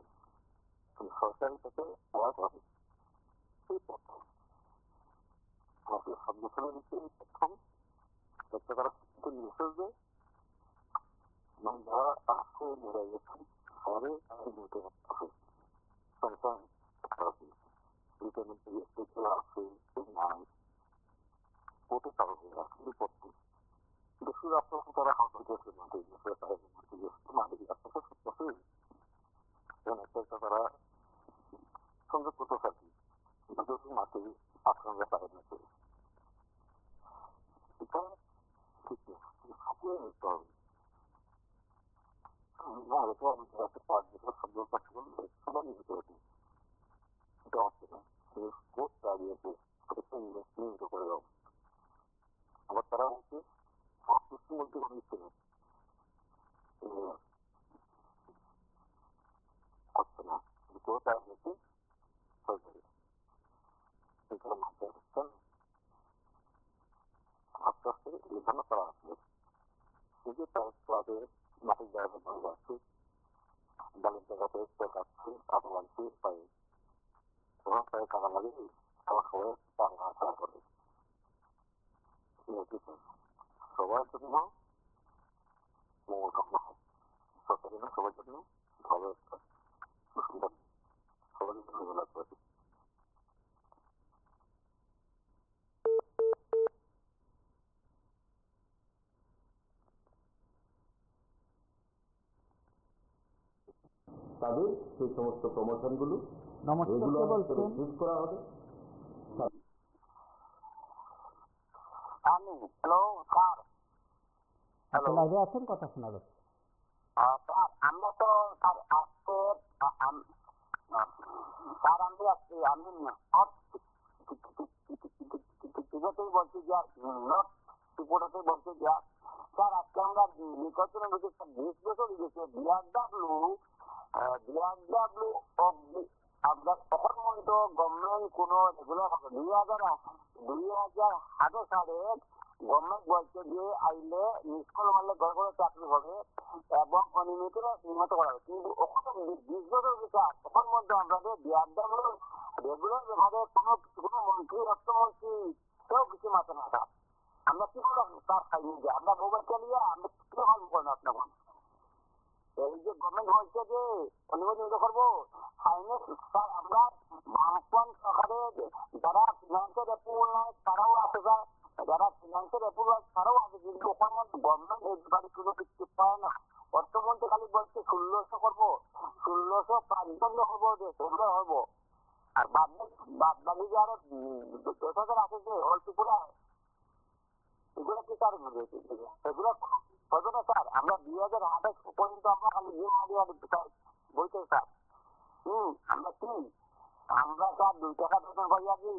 সরকারের কাছে পাওয়া যাবে সেই প্রথম আমাদের সংগঠনের ভিতরে প্রথম একটা তারা নির্দেশ দেয়, মানে যারা আসে মরে গেছেন শহরে তাদের বলতে হবে সংসার রিটার্মেন্ট আছে নাই কোর্টে চালু হয়ে আসে কিন্তু প্রত্যেক দেশের আপনার তারা হসপিটালের মাঠে তারা সংযোগ করতে থাকি মাঠে আক্রমণের কারণে এটা ঠিক সাকিয়ে নিতে হবে। নাহলে তো আমি 5 বছর সংযোগ কাজ করলে সবাই নিতে হবে, এটা হচ্ছে না। কোর্ট দাঁড়িয়েছে নিয়মিত করে দাও। আবার তারা হচ্ছে পশ্চিম মধ্যে কোনো ইচ্ছে নেই হচ্ছে না, কোর্ট দাঁড়িয়েছে সরকারি সেখানে মাথায় হচ্ছেন আস্তে আস্তে এখানে তারা আসবে কিন্তু তার ক্লাবে মাটির জায়গা ভালো যাচ্ছে, ডালের জায়গাতে কাটছে, আলো লাগছে পায়ে তখন পায়ে টাকা লাগে আমার সবাই টাকা করে সবার জন্য মঙ্গল কামনা হয়, সরকারি না সবার জন্য ভালো একটা সুন্দর সবার জন্য ভালো একটা। তাদের সেই সমস্ত প্রমোশনগুলো নমস্কার, কে বলছেন? শেষ করা হবে। আমি হ্যালো স্যার, আপনি লাইভে আছেন, কথা শোনা যাচ্ছে। স্যার আমরা তো স্যার আজকে স্যার আমি টিভিতেই বলছি যে নট ত্রিপুরাতেই বলছি যে স্যার আজকে আমরা নির্বাচনের মধ্যে 20 বছর গেছে বিআরডব্লিউ আপনার তখন মতো গভর্নমেন্ট কোন রেগুলার হবে 2018 সালে গভর্নমেন্ট বলছে যে আইলে স্কুল মারলে ঘরে ঘরে চাকরি হবে এবং অনিয়মিত নির্মিত করা হবে, কিন্তু ওখানে 20 বছর গেছে তখন মধ্যে আমাদের বিআরডব্লিউ রেগুলার ভাবে কোনো মন্ত্রী অর্থমন্ত্রী কেউ কিছু মাথা না থাকে। আমরা কি করলাম তার খাইনি যে আমরা মোবাইল চালিয়ে আমরা কি হল করেন আপনার এই যে গভর্নমেন্ট বলছে যে অনুমোদিত করবো ফাইন্যান্স স্যার আমরা বামপন সরকারের যারা ফিনান্সের অ্যাপ্রুভাল নেয় তারাও আছে স্যার, যারা ফিনান্সের অ্যাপ্রুভাল তারাও আছে, কিন্তু ওখানে গভর্নমেন্ট এই ব্যাপারে কোনো কিছু পায় না। অর্থমন্ত্রী খালি বলছে 1600 করবো, 1605 করবো, সেগুলো হবো আর বাদ বাকি যে আরো 10,000 আছে যে অল্পপুরায় এগুলো কি স্যার এগুলো হবে না স্যার। আমরা 2028 পর্যন্ত আমরা খালি বলতে স্যার আমরা কি আমরা স্যার 2 টাকা বেতন পাই আছি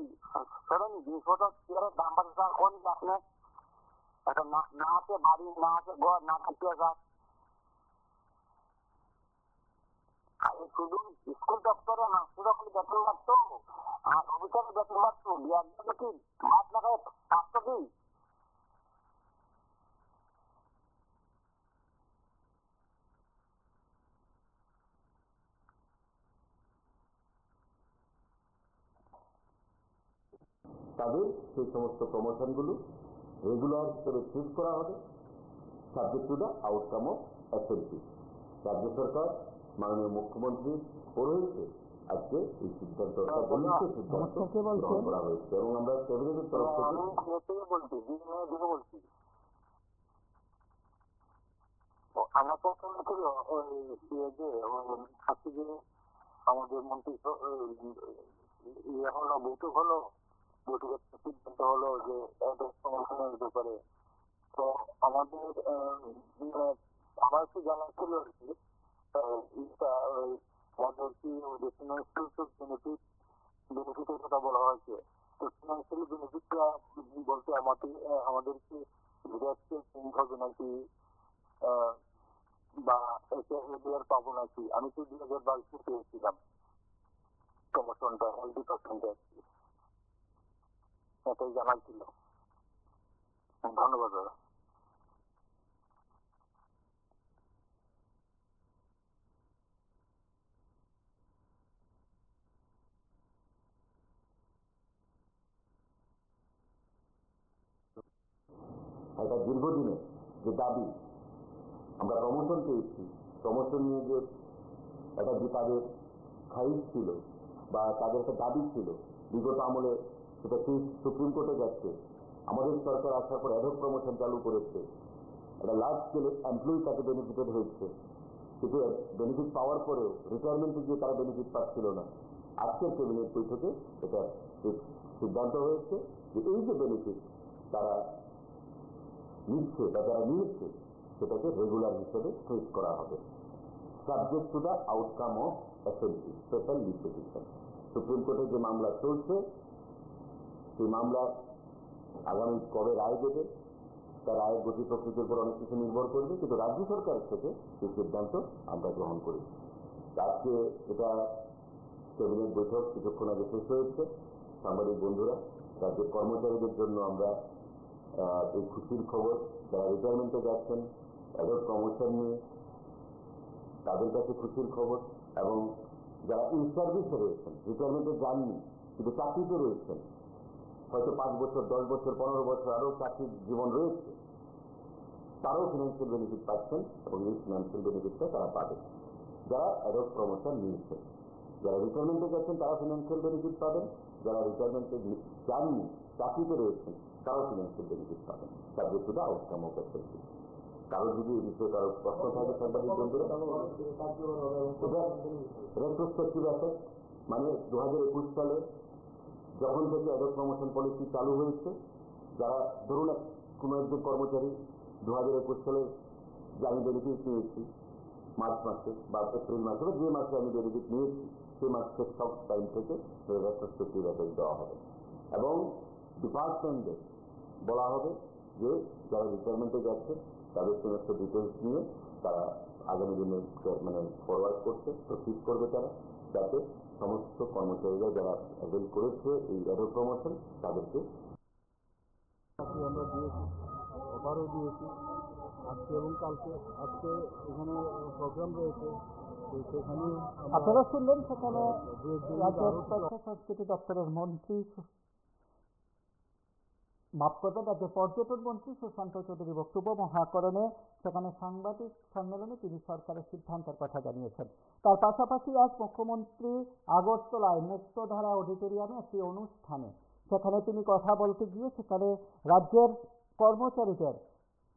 শোনেন জিনিসপত্র চেয়ারের দাম বাড়ছে স্যার, কোন আপনি এখন না আছে বাড়ি, না আছে ঘর, না থাকতে স্যার শুধু স্কুল দপ্তরে মাস্টাররা খালি বেতন বাড়তো আর অফিসারের বেতন বাড়তো, বিআরডব্লিউ কি মাছ না খায় থাকতো কি? তাদের সেই সমস্ত প্রমোশনগুলো রেগুলার হিসেবে শেষ করা হবে, subject to the outcome of activity. রাজ্য সরকার মাননীয় মুখ্যমন্ত্রী ও রয়েছে আজকে এই সিদ্ধান্তটা বলিষ্ঠ সিদ্ধান্ত গ্রহণ করা হয়েছে এবং আমরা ক্যাবিনেটের তরফ থেকে বলছি আমার প্রথমে ছিল যে আমাদের মন্ত্রী ইয়ে হলো বৈঠক হলো, বৈঠকের সিদ্ধান্ত হলো যে সমর্থনের ব্যাপারে। তো আমাদের আমার একটু জানা ছিল আর কি আমাদের কি যে ফিনান্সিয়াল বেনিফিটের কথা বলা হয়েছে। তো ফিনান্সিয়াল বেনিফিটটা বলতে আমাদেরকে চেঞ্জ হবে নাকি বা এর পাবো নাকি? আমি তো 2022 পেয়েছিলাম প্রমোশনটা 20% এটাই জানার ছিল। ধন্যবাদ দাদা। একটা দীর্ঘদিনে যে দাবি আমরা প্রমোশন পেয়েছি, প্রমোশন নিয়ে যে একটা যে তাদের খারিজ ছিল বা তাদের একটা দাবি ছিল, বিগত আমলে সেটা কেস সুপ্রিম কোর্টে যাচ্ছে। আমাদের সরকার আসার পর অ্যাডহক প্রমোশন চালু করেছে, একটা লার্জ স্কেলে এমপ্লয়ি তাকে বেনিফিটেড হয়েছে, কিন্তু বেনিফিট পাওয়ার পরেও রিটায়ারমেন্টে গিয়ে তারা বেনিফিট পাচ্ছিল না। আজকের ক্যাবিনেট বৈঠকে এটা সিদ্ধান্ত হয়েছে যে এই যে বেনিফিট তারা নিচ্ছে বা যারা নিয়েছে সেটাকে রেগুলার হিসেবে ট্রিট করা হবে, subject to the outcome of SLP, special leave petition. Supreme কোর্টে যে মামলা চলছে সেই মামলা আগামী কবে রায় দেবে, তার রায়ের গতি প্রকৃতির উপর অনেক কিছু নির্ভর করবে, কিন্তু রাজ্য সরকার থেকে এই সিদ্ধান্ত আমরা গ্রহণ করেছি। আজকে এটা ক্যাবিনেট বৈঠক কিছুক্ষণ আগে শেষ হয়েছে। সাংবাদিক বন্ধুরা, রাজ্যের কর্মচারীদের জন্য আমরা এই খুশির খবর, যারা রিটায়ারমেন্টে যাচ্ছেন তাদের প্রমোশন নিয়ে তাদের কাছে খুশির খবর, এবং যারা ইন সার্ভিসে রয়েছেন, রিটায়ারমেন্টে যাননি কিন্তু চাকরিতে রয়েছেন, হয়তো 5 বছর 10 বছর 15 বছর আরও চাকরির জীবন রয়েছে, তারাও ফিনান্সিয়াল বেনিফিট পাচ্ছেন এবং এই ফিনান্সিয়াল বেনিফিটটা তারা পাবে। যারা অ্যাডহক প্রমোশন নিয়েছেন, যারা রিটায়ারমেন্টে যাচ্ছেন তারা ফিনান্সিয়াল বেনিফিট পাবেন, যারা রিটায়ারমেন্টে যাননি চাকরিতে রয়েছেন তারাও ফিনান্সিয়াল বেনিফিট পাবেন, subject to the outcome of SLP. কারো যদি এই বিষয়ে কারো প্রশ্ন থাকে সাংবাদিক বন্ধুরা, এটা রেট্রোস্পেক্টিভ এফেক্ট, মানে 2021 সালে যখন থেকে অ্যাডহক প্রমোশন পলিসি চালু হয়েছে, যারা ধরুন কোনো একজন কর্মচারী 2021 সালে যে আমি বেনিফিট নিয়েছি মার্চ মাসে বা এপ্রিল মাসে বা যে মাসে আমি বেনিফিট নিয়েছি সেই মাসের সব টাইম থেকে রেট্রোস্পেক্টিভ এফেক্ট দেওয়া হবে এবং ডিপার্টমেন্টে বলা হবে যে যারা রিটায়ারমেন্টে যাচ্ছে তাদের সমস্ত ডিটেলস নিয়ে তারা আগামী দিনে মানে ফরওয়ার্ড করতে প্রসিড করবে, তারা যাতে সমস্ত কর্মচারীরা যারা অ্যাভেল করেছে এই অ্যাডহক প্রমোশন তাদেরকে আমরা দিয়েছি, অফারও দিয়েছি আজকে এবং কালকে। আজকে এখানে প্রোগ্রাম রয়েছে, তো সেখানে আপনারা শুনলেন সেখানে রাজ্যের তথ্য সংস্কৃতি দপ্তরের মন্ত্রী, মাফ করবেন, রাজ্যের পর্যটন মন্ত্রী সুশান্ত চৌধুরী বক্তব্য মহাকরণে সেখানে সাংবাদিক সম্মেলনে তিনি সরকারের সিদ্ধান্তের কথা জানিয়েছেন। তার পাশাপাশি আজ মুখ্যমন্ত্রী আগরতলায় মুক্তধারা অডিটোরিয়ামে একটি অনুষ্ঠানে সেখানে তিনি কথা বলতে গিয়ে সেখানে রাজ্যের কর্মচারীদের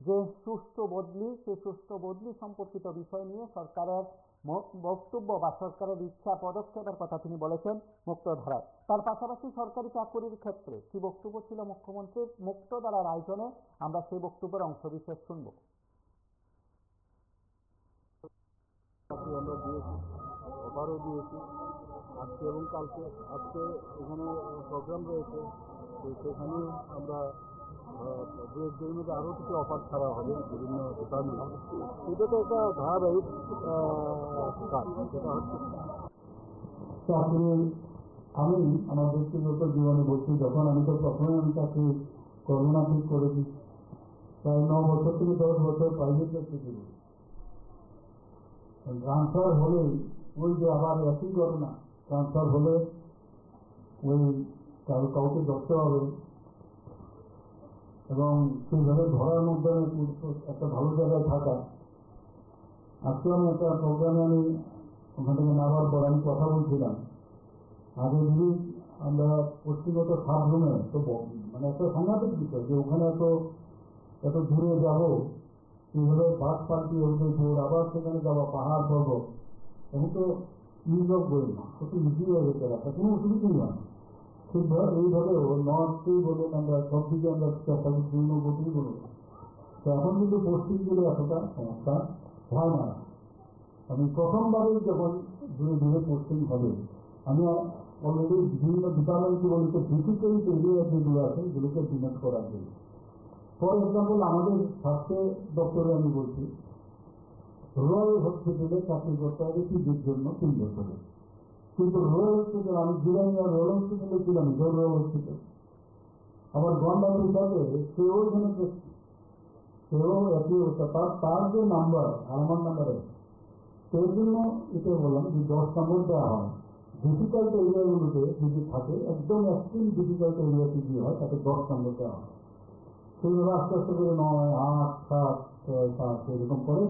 যে সুষ্ঠু বদলি, সেই সুষ্ঠু বদলি সম্পর্কিত বিষয় নিয়ে সরকারের বক্তব্য বা সরকারের ইচ্ছা পদক্ষেপের কথা তিনি বলেছেন মুক্তধারায়। তার পাশাপাশি সরকারি চাকুরির ক্ষেত্রে কি বক্তব্য ছিল মুখ্যমন্ত্রীর মুক্তধারার আয়োজনে, আমরা সেই বক্তব্যের অংশবিশেষ শুনব। আমরা দিয়েছি, অফারও দিয়েছি আজকে এবং কালকে। আজকে এখানে প্রোগ্রাম রয়েছে, তো সেখানে আমরা দুয়ের মধ্যে আরও কিছু অফার ছাড়া হবে বিভিন্ন ডিপার্টমেন্ট। এটা তো একটা ধারাবাহিক কাজ, সেটা হচ্ছে চাকরি। আমি আমার ব্যক্তিগত জীবনে বলছি, যখন আমি তো প্রথমে আমি চাকরি করোনা ঠিক করেছি, প্রায় 9 বছর থেকে 10 বছর প্রাইভেট চাকরি ছিল। ট্রান্সফার হলে ওই যে আবার একই ঘটনা, ট্রান্সফার হলে ওই কাউকে ধরতে হবে এবং সেইভাবে ধরার মধ্যে একটা ভালো জায়গায় থাকা। আজকে আমি একটা প্রোগ্রামে আমি ওখান থেকে নামার পর আমি কথা বলছিলাম আগে যদি আমরা পশ্চিমগত সাবরুমে তো মানে একটা সাংঘাতিক বিষয় যে ওখানে এত দূরে যাব, এইভাবে বাস পাল্টিয়ে ওদের দূর আবার সেখানে যাওয়া পাহাড় পর্বত, এখন তো নির্ভর করি না, কত ইজি হয়ে গেছে রাস্তা, কোনো অসুবিধাই হয় না। ঠিকভাবে এইভাবেও নর্থেই বলুন, আমরা সব দিকে আমরা চেষ্টা করছি উন্নতিই বলুন। তো এখন কিন্তু পশ্চিম দিকে এতটা সমস্যা হয় না। আমি প্রথমবারেই যখন ধীরে ধীরে পোস্টিং হবে, আমি অলরেডি বিভিন্ন ডিপার্টমেন্টগুলিকে ডিফিকাল্ট এরিয়া যেগুলো আছে সেগুলোকে ডিমেট করার জন্য। ফর এক্সাম্পল, আমাদের স্বাস্থ্য দপ্তরে আমি বলছি, রয়্যাল হসপিটালে চাকরি করতে হবে পিজির জন্য 3 বছরে, কিন্তু রয়্যাল হসপিটাল আমি জিরানিয়া রয়্যাল হসপিটালে ছিলাম, রয়্যাল হসপিটাল আবার গন্ডার হিসাবে সেও এখানে সেও একই অবস্থা, তার যে নাম্বার আর আমার নাম্বারে, সেই জন্য এটা বললাম যে 10 নম্বর দেওয়া হয়। ডিফিকাল্ট এরিয়াগুলোতে যদি থাকে, একদম এক্সট্রিম ডিফিকাল্ট এরিয়া যদি হয় তাতে 10 নম্বর দেওয়া হয়। সেইভাবে আস্তে আস্তে করে 9, 8, 7, 6, 7 এরকম করে,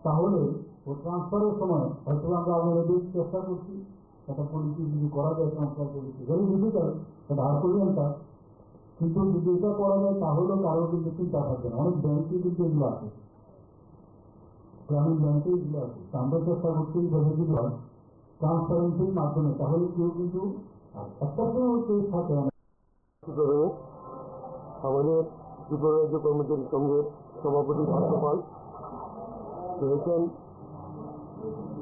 তাহলে ও ট্রান্সফারের সময় হয়তো আমরা অলরেডি চেষ্টা করছি একটা পলিসি যদি করা যায়, ট্রান্সফার পলিসি ভেরি ডিফিকাল্ট, সেটা আর করিয়েন তা, কিন্তু যদি এটা করা যায় তাহলেও কারো কিন্তু চিন্তা থাকবে না। অনেক ব্যাংকে কিন্তু এগুলো আছে, গ্রামীণ ব্যাংকে এগুলো আছে। আমরা চেষ্টা করছি যদি হয় ট্রান্সপারেন্সির মাধ্যমে, তাহলে কেউ কিন্তু একটা কেস থাকে আমাদের ত্রিপুরা রাজ্য কর্মচারী সংঘের সভাপতি রাজ্যপাল রয়েছেন,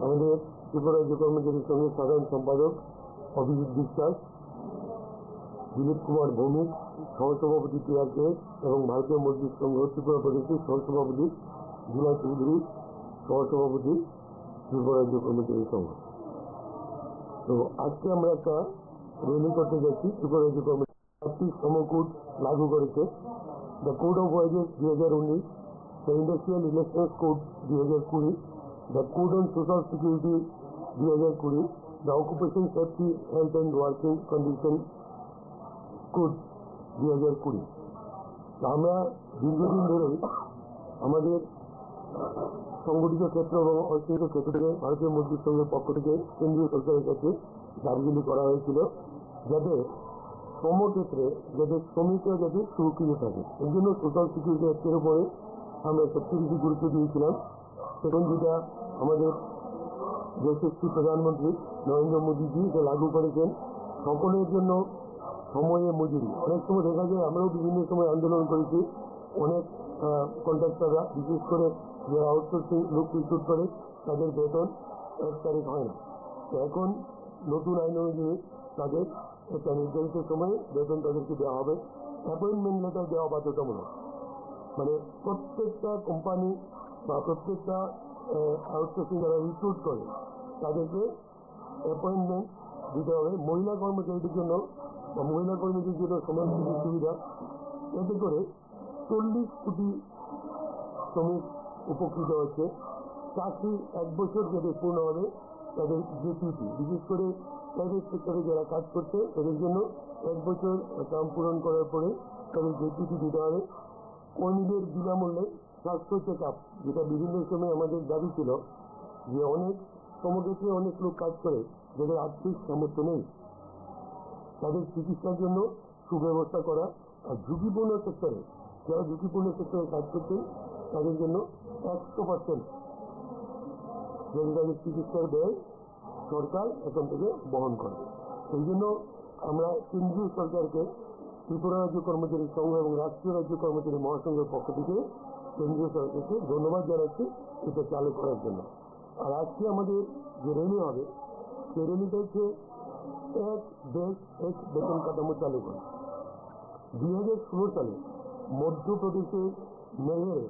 আমাদের ত্রিপুরা রাজ্য কর্মচারী সংঘের সাধারণ সম্পাদক অভিজিৎ বিশ্বাস, দিলীপ কুমার ভৌমিক সহসভাপতি টিআরকে এবং ভারতীয় মজদুর সংঘ ত্রিপুরা প্রদেশের সহসভাপতি জুলা চৌধুরী, সহসভাপতি ত্রিপুরা রাজ্য কর্মচারী সংঘ। তো আজকে আমরা একটা র্যালি করতে যাচ্ছি। ত্রিপুরা রাজ্য কর্মচারী সমকোড লাগু করেছে, the code of wages 2019, the industrial relations code 2020, the code on social security 2020, the occupation safety health and working condition code 2020। আমরা দীর্ঘদিন ধরেই আমাদের সংগঠিত ক্ষেত্র এবং অসংগঠিত ক্ষেত্র থেকে ভারতীয় মজদুর সংঘের পক্ষ থেকে কেন্দ্রীয় সরকারের কাছে দাবিগুলি করা হয়েছিল, যাতে কর্মক্ষেত্রে যাতে শ্রমিকরা যাতে সুরক্ষিত থাকে। এর জন্য সোশ্যাল সিকিউরিটি অ্যাক্টের উপরে আমরা সবচেয়ে বেশি গুরুত্ব দিয়েছিলাম। এখন যেটা আমাদের যশস্বী প্রধানমন্ত্রী নরেন্দ্র মোদীজি এটা লাগু করেছেন, সকলের জন্য সময়ে মজুরি। অনেক সময় দেখা যায়, আমরাও বিভিন্ন সময় আন্দোলন করেছি, অনেক কন্ট্রাক্টররা বিশেষ করে যারা আউটসোর্সিং লোক রিক্রুট করে তাদের বেতন 1 তারিখ হয় না। তো এখন নতুন আইন অনুযায়ী তাদের একটা নির্ধারিত সময়ে বেতন তাদেরকে দেওয়া হবে। অ্যাপয়েন্টমেন্ট লেটার দেওয়া বাধ্যতামূলক, মানে প্রত্যেকটা কোম্পানি বা প্রত্যেকটা আউটসোর্সিং যারা রিক্রুট করে তাদেরকে অ্যাপয়েন্টমেন্ট দিতে হবে। মহিলা কর্মচারীদের জন্য বা মহিলা কর্মীদের জন্য সমান সুবিধা, এতে করে 40 কোটি শ্রমিক উপকৃত হচ্ছে। চাকরি 1 বছর যাদের পূর্ণ হবে তাদের গ্র্যাচুইটি, বিশেষ করে প্রাইভেট সেক্টরে যারা কাজ করছে তাদের জন্য 1 বছর টার্ম পূরণ করার পরে তাদের গ্র্যাচুইটি দিতে হবে। কর্মীদের বিনামূল্যে স্বাস্থ্য চেক আপ, যেটা বিভিন্ন সময় আমাদের দাবি ছিল যে অনেক কর্মক্ষেত্রে অনেক লোক কাজ করে যাদের আর্থিক সামর্থ্য নেই, তাদের চিকিৎসার জন্য সুব্যবস্থা করা। আর ঝুঁকিপূর্ণ সেক্টরে যারা ঝুঁকিপূর্ণ সেক্টরে কাজ করছেন তাদের জন্য 100% যাতে তাদের চিকিৎসার ব্যয় সরকার এখন থেকে বহন করে। সেই জন্য আমরা কেন্দ্রীয় সরকারকে, ত্রিপুরা রাজ্য কর্মচারী সংঘ এবং রাষ্ট্রীয় রাজ্য কর্মচারী মহাসংঘের পক্ষ থেকে কেন্দ্রীয় সরকারকে ধন্যবাদ জানাচ্ছি এটা চালু করার জন্য। আর আজকে আমাদের যে র্যালি হবে, সেই র্যালিটা হচ্ছে এক দেশ এক বেতন কাঠামো চালু করা। 2016 সালে মধ্যপ্রদেশের মেহেরে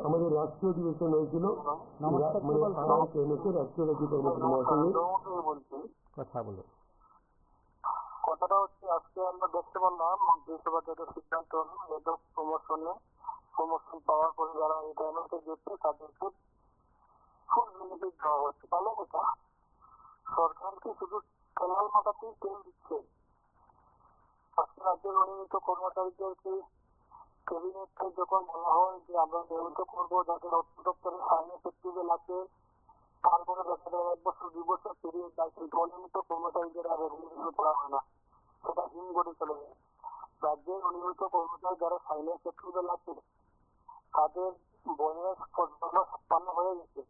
আমাদের রাষ্ট্রীয় অধিবেশন হয়েছিল, রাষ্ট্রীয় রাজ্য কর্মচারী মহাসংঘের কথা বলুন। কথাটা হচ্ছে, আজকে আমরা দেখতে পারলাম মন্ত্রিসভা থেকে সিদ্ধান্ত হলো মেধক প্রমোশন পাওয়ার পরে যারা রিটায়ারমেন্টে গেছে তাদেরকে ফুল বেনিফিট দেওয়া হচ্ছে। ভালো কথা, সরকারকে শুধু খেলাল মাথাতেই তেল দিচ্ছে। আজকে রাজ্যের অনিয়মিত কর্মচারীদেরকে ক্যাবিনেটে যখন বলা হয় যে আমরা নিয়মিত করবো, যাদের অর্থ দপ্তরের ফাইন্যান্স অ্যাপ্রুভেল আছে তারপরে দেখা যায় 1 বছর 2 বছর পেরিয়ে যায়, কিন্তু অনিয়মিত কর্মচারীদের আর রেভিনিউ করা হয় না, সেটা হিমঘরে চলে যায়। রাজ্যের অনিয়মিত কর্মচারী যারা ফাইন্যান্স অ্যাপ্রুভাল আছে তাদের বয়স 55 হয়ে গেছে,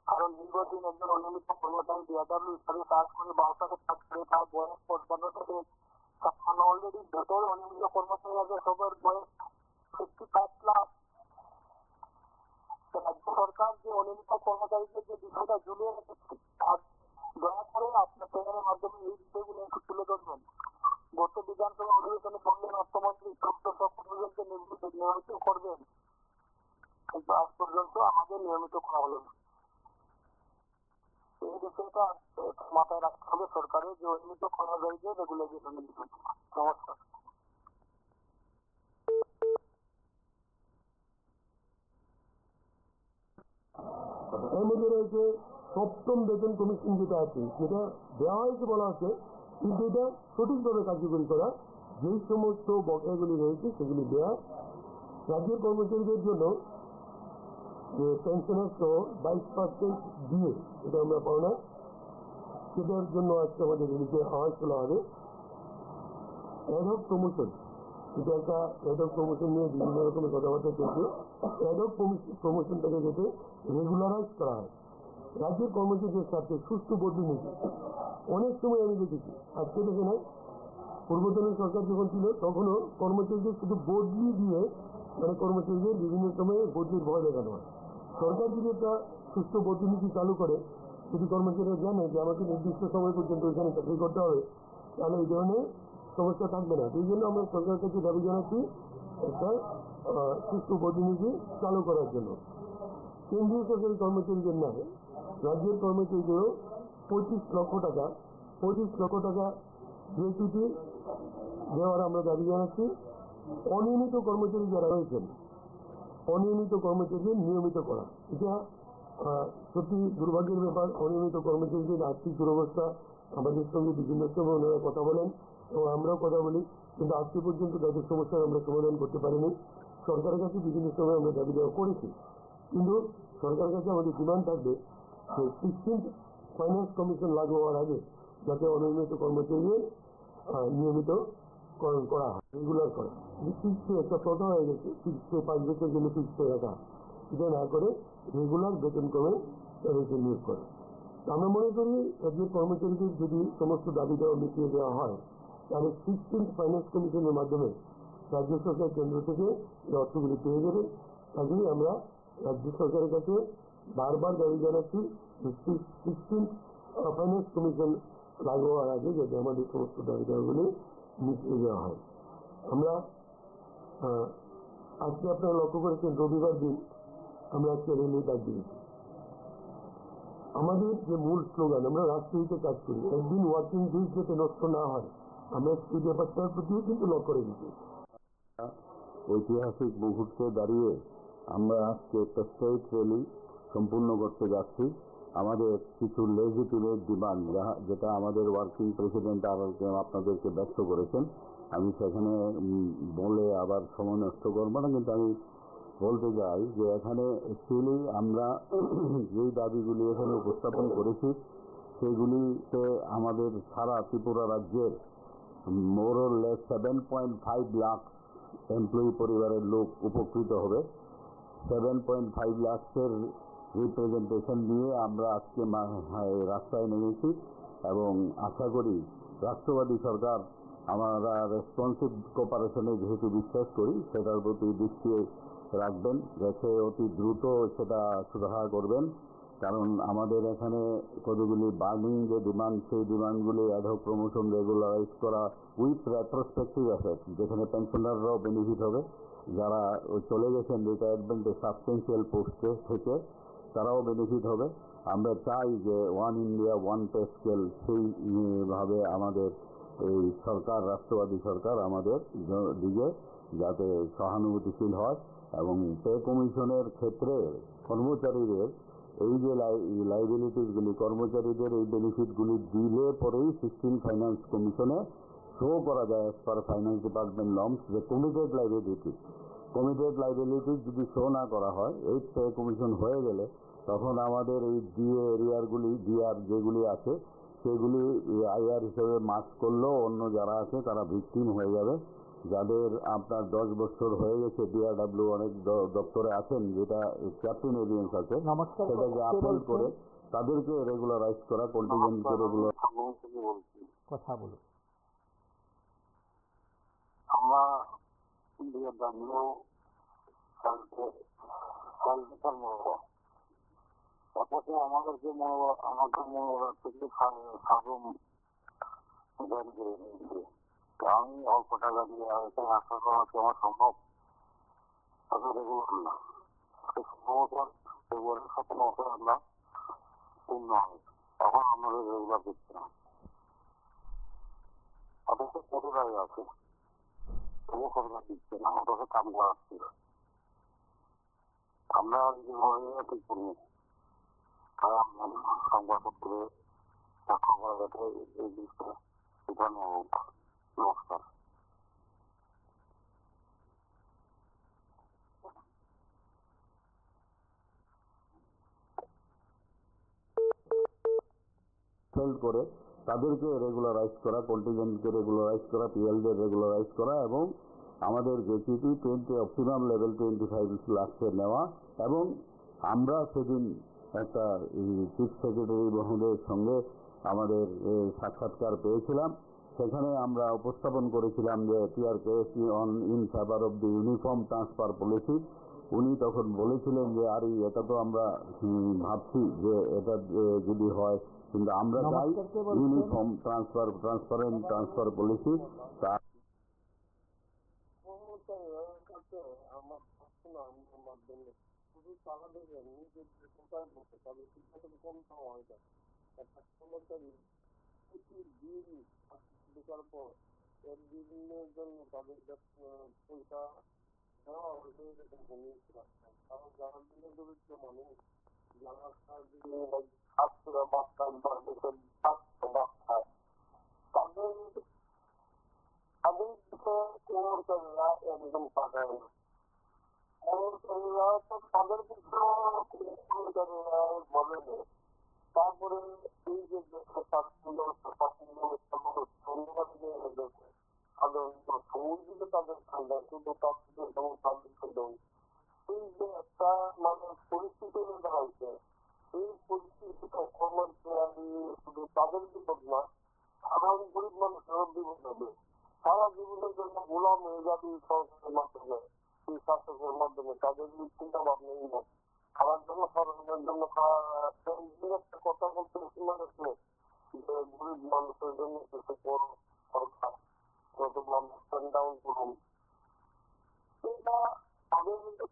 কারণ দীর্ঘদিন একজন অনিয়মিত কর্মচারী বিআরডব্লিউ হিসাবে কাজ করে 12 কাজ করে তার বয়স 55 থেকে 56। অলরেডি যত অনিয়মিত কর্মচারী আছে সবার বয়স 55+। রাজ্য সরকার যে অনিয়মিত কর্মচারীদের যে বিষয়টা ঝুলিয়ে রেখেছে, আর দয়া করে আপনার চ্যানেলের মাধ্যমে এই বিষয়গুলো একটু তুলে ধরবেন। গত বিধানসভা অধিবেশনে বললেন অর্থমন্ত্রী 1400 কর্মীদেরকে নিয়মিত করবেন, কিন্তু আজ পর্যন্ত আমাদের নিয়মিত করা হলো না। এই বিষয়টা মাথায় রাখতে হবে সরকারের, যে অনিয়মিত কর্মচারীদের রেগুলাইজেশন। নমস্কার। এর মধ্যে রয়েছে 7ম বেতন কমিশন যেটা আছে, যেটা দেওয়া হয়েছে বলা হচ্ছে, কিন্তু এটা সঠিকভাবে কার্যকরী করা, যেই সমস্ত বকেয়াগুলি রয়েছে সেগুলি দেওয়া। রাজ্যের কর্মচারীদের জন্য যে পেনশনের সহ 22% দিয়ে এটা আমরা পাও না, সেটার জন্য আজকে আমাদের এদিকে আওয়াজ তোলা হবে। অ্যাডহক প্রমোশন, এটা একটা অ্যাডহক প্রমোশন নিয়ে বিভিন্ন রকমের কথাবার্তা চলছে। অ্যাডহক প্রমোশনটাকে যাতে রেগুলারাইজ করা হয়, রাজ্যের কর্মচারীদের সাথে সুষ্ঠু বদলি নীতি। অনেক সময় আমি দেখেছি, আজকে দেখে নাই, পূর্বতনের সরকার যখন ছিল তখনও কর্মচারীদের শুধু বদলি দিয়ে, মানে কর্মচারীদের বিভিন্ন সময়ে বদলির ভয় দেখানো হয়। সরকার যদি একটা সুষ্ঠু বদলি নীতি চালু করে, যদি কর্মচারীরা জানে যে আমাকে নির্দিষ্ট সময় পর্যন্ত এখানে চাকরি করতে হবে, তাহলে এই ধরনের সমস্যা থাকবে না। সেই জন্য আমরা সরকারের কাছে দাবি জানাচ্ছি একটা সুষ্ঠু বদলি নীতি চালু করার জন্য। কেন্দ্রীয় সরকারি কর্মচারীদের নয়, রাজ্যের কর্মচারীদেরও 25 লক্ষ টাকা গ্র্যাচুইটি দেওয়ার আমরা দাবি জানাচ্ছি। অনিয়মিত কর্মচারী যারা রয়েছেন, অনিয়মিত কর্মচারীদের নিয়মিত করা, এটা সত্যি দুর্ভাগ্যের ব্যাপার। অনিয়মিত কর্মচারীদের আর্থিক দুরবস্থা আমাদের সঙ্গে বিভিন্ন সময় ওনারা কথা বলেন এবং আমরাও কথা বলি, কিন্তু আজকে পর্যন্ত তাদের সমস্যার আমরা সমাধান করতে পারিনি। সরকারের কাছে বিভিন্ন সময় আমরা দাবি দেওয়া করেছি, কিন্তু সরকারের কাছে আমাদের ডিমান্ড থাকবে যে 16th ফাইন্যান্স কমিশন লাগু হওয়ার আগে যাতে অনিয়মিত কর্মচারীদের নিয়মিতকরণ করা হয়, রেগুলার করা। ফিক্সড একটা কথা হয়ে গেছে, ফিক্সড 5 বছর জন্য ফিক্সড রাখা, এটা না করে রেগুলার বেতন কমে তাদেরকে নিয়োগ করে। আমরা মনে করি রাজ্যের কর্মচারীদের যদি সমস্ত দাবি দেওয়া মিটিয়ে দেওয়া হয়, তাহলে 16th ফাইন্যান্স কমিশনের মাধ্যমে রাজ্য সরকার কেন্দ্র থেকে এই অর্থগুলি পেয়ে যাবে। কাজেই আমরা রাজ্য সরকারের কাছে বারবার দাবি জানাচ্ছি 16th ফাইন্যান্স কমিশন লাগু হওয়ার আগে যাতে আমাদের সমস্ত দাবি দেওয়াগুলি মিটিয়ে দেওয়া হয়। আমরা আজকে আপনারা লক্ষ্য করেছেন রবিবার দিন আমরা আজকে রেলি ডাক দিয়েছি। আমাদের যে মূল স্লোগান, আমরা রাজশাহীতে কাজ করি, একদিন ওয়ার্কিং ডেজ যাতে নষ্ট না হয়, আমরা সেই ব্যাপারটার প্রতিও কিন্তু লক্ষ্য রেখেছি। ঐতিহাসিক মুহূর্তে দাঁড়িয়ে আমরা আজকে একটা স্টেট র্যালি সম্পূর্ণ করতে যাচ্ছি। আমাদের কিছু লেজিটিমেট ডিমান্ড, যেটা আমাদের ওয়ার্কিং প্রেসিডেন্ট আপনাদেরকে ব্যক্ত করেছেন, আমি সেখানে বলে আবার সময় নষ্ট করবো না, কিন্তু আমি বলতে চাই যে এখানে অ্যাকচুয়ালি আমরা যেই দাবিগুলি এখানে উপস্থাপন করেছি সেগুলিতে আমাদের সারা ত্রিপুরা রাজ্যের more or less 7.5 lakh employee পরিবারের লোক উপকৃত হবে। 7.5 লাখের রিপ্রেজেন্টেশন নিয়ে আমরা আজকে রাস্তায় নেমেছি এবং আশা করি রাষ্ট্রবাদী সরকার, আমরা রেসপন্সিভ কোঅপারেশনে যেহেতু বিশ্বাস করি, সেটার প্রতি দৃষ্টি রাখবেন, রেখে অতি দ্রুত সেটা সুরাহা করবেন। কারণ আমাদের এখানে কতগুলি বার্নিং যে ডিমান্ড, সেই ডিমান্ডগুলি অ্যাডহক প্রমোশন রেগুলারাইজ করা উইথ রেট্রোস্পেক্টিভ এফেক্ট, যেখানে পেনশনাররাও বেনিফিট হবে, যারা চলে গেছেন রিটায়ারমেন্টে সাবস্টেন্সিয়াল পোস্টে থেকে তারাও বেনিফিট হবে। আমরা চাই যে one India one pay scale, সেইভাবে আমাদের এই সরকার, রাষ্ট্রবাদী সরকার আমাদের দিকে যাতে সহানুভূতিশীল হয় এবং পে কমিশনের ক্ষেত্রে কর্মচারীদের এই যে লাইবিলিটিসগুলি, কর্মচারীদের এই বেনিফিটগুলি দিলে পরেই 16th ফাইন্যান্স কমিশনে শো করা যায় as per finance department norms যে কমিটেড লাইবিলিটিস যদি শো না করা হয়, এই পে কমিশন হয়ে গেলে তখন আমাদের এই ডিআর যেগুলি আছে সেগুলি আইআর হিসেবে মার্ক করলেও অন্য যারা আছে তারা ভিকটিম হয়ে যাবে। যাদের আপনার 10 বছর হয়ে গেছে, ডিআরডব্লিউ অনেক দপ্তরে আছেন, যেটা ক্যাপ্টেন এভিয়েন্স আছে, নমস্কার, সেটাকে কে আপহোল্ড বলছেন? করে তাদেরকে রেগুলারাইজ করা, কন্টিনজেন্টকে রেগুলার। বলছি কথা বলুন। আমরা ডিআরডব্লিউ সালভেশন মনোবল অথচ আমাদের মনোবল থেকে সাগম জারি করে নিয়েছে। আমি অল্প টাকা দিয়ে এখানে আশা করা আমার সম্ভব, তাদের রেগুলার না। সম্ভবত ফেব্রুয়ারি 17 আল্লাহ পূর্ণ হবে, তখন আমাদের রেগুলার দিচ্ছে না। অথচ কতটাই আছে, তবুও কতটা দিচ্ছে না, অথচ কাম করাচ্ছি। আমরা ঠিক করি সংবাদপত্রে সাক্ষ্য করা যাতে এই জিনিসটা শেখানো হোক। নমস্কার। করে তাদেরকে রেগুলারাইজ করা, কন্টিনজেন্টকে রেগুলারাইজ করা, পিএলদের রেগুলারাইজ করা এবং আমাদের জেসিপি 20 অপটিমাম লেভেল 25 লাখে নেওয়া। এবং আমরা সেদিন একটা চিফ সেক্রেটারি মহোদয়ের সঙ্গে আমাদের সাক্ষাৎকার পেয়েছিলাম। সেখানে আমরা উপস্থাপন করেছিলাম যে TRKAC on in favour of the uniform transfer policy. উনি তখন বলেছিলেন যে এটা তো আমরা ভাবছি যে এটা যদি হয়, কিন্তু আমরা চাই ইউনিফর্ম ট্রান্সপারেন্ট ট্রান্সফার পলিসি। আমার মাধ্যমে শুধু টাকা দেবেন, নিজের কোথায় বসে তাদের সিদ্ধান্ত কম নেওয়া হয়ে যায়। একটা কর্মচারী দিন ঢোকার পর একদিনের জন্য তাদের পয়সা দেওয়া হয়েছে, কারণ যারা দিনে দরিদ্র মানুষ, যারা ছাত্ররা বাচ্চায় তাদের কর্মচারীরা একদম পাঠায় না। কর্মচারীরা তো তাদের কর্মচারীরা বলে না। তারপরে এই যে সমুদ্রে তাদের ঠান্ডা, শুধু তাদের এই যে একটা মানে পরিস্থিতি দাঁড়াইছে, এই পরিস্থিতিটা কর্মচারী শুধু তাদের বিপদ না, সাধারণ গরিব মানুষেরও বিপদ হবে। সারা জীবনের জন্য গোলাম হয়ে যাবে সরকারের মাধ্যমে, এই শাসকের মাধ্যমে। তাদের চিন্তা ভাবনাই না, খাওয়ার জন্য সরকারের জন্য একটা কথা বলতে শুনে যে গরিব মানুষের জন্য কিছু করুন সরকার, স্ট্যান্ড ডাউন করুন। এটা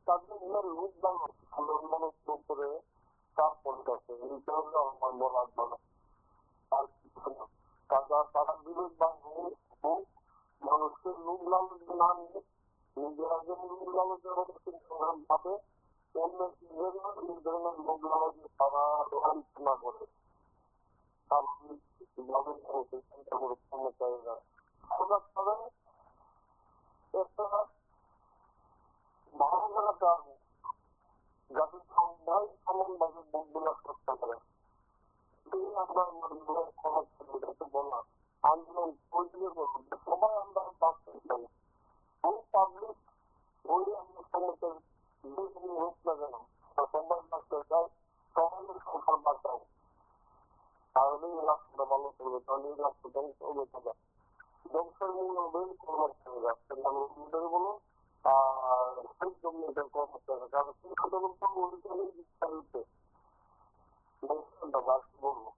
তাদের লোক দানো সাধারণ মানুষের উপরে চাপ পড়তেছে। এইটা হলো আমার বলার বলা, আর কিছু না। তারা বিরোধ বা মানুষকে লোক লালচ না নিয়ে নিজেরা যে লোক লালচের ভাবে অন্য এই ধরনের লোক লালচ তারা আলোচনা করে কর্মচারীরা একটা ভালো জায়গাটা যাতে সবাই সমানভাবে বোধ চেষ্টা করে। আমরা বললাম আন্দোলন পরিচয় করবো, সবাই আমরা বাঁচতে চাই। ওই পাবলিক ওই আমরা কর্মচারী হোক না কেন সবাই বাঁচতে চাই, সবাই সংসার বাঁচাও, তাহলে এই রাষ্ট্রটা ভালো করবে। তাহলে এই রাষ্ট্র ধ্বংস হবে থাকা, ধ্বংসের মূল হবে কর্মচারীরা, কর্মচারী বলো আর সেই গভর্নমেন্টের কর্মচারীরা। কারণ বলবো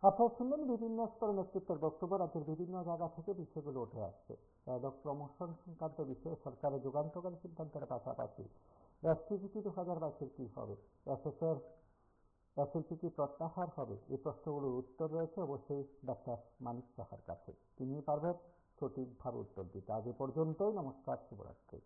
আপনারা শুনলেন বিভিন্ন স্তরের নেতৃত্বের বক্তব্য। রাজ্যের বিভিন্ন জায়গা থেকে বিষয়গুলো উঠে আসছে। পদক প্রমোশন সংক্রান্ত বিষয়ে সরকারের যুগান্তকারী সিদ্ধান্তের পাশাপাশি এসপিপিটি 2022 কি হবে, এসএলপি কি প্রত্যাহার হবে, এই প্রশ্নগুলোর উত্তর রয়েছে অবশ্যই ডাক্তার মানিক সাহার কাছে। তিনি পারবেন সঠিকভাবে উত্তর দিতে। আজ এ পর্যন্তই। নমস্কার, শুভরাত্রি।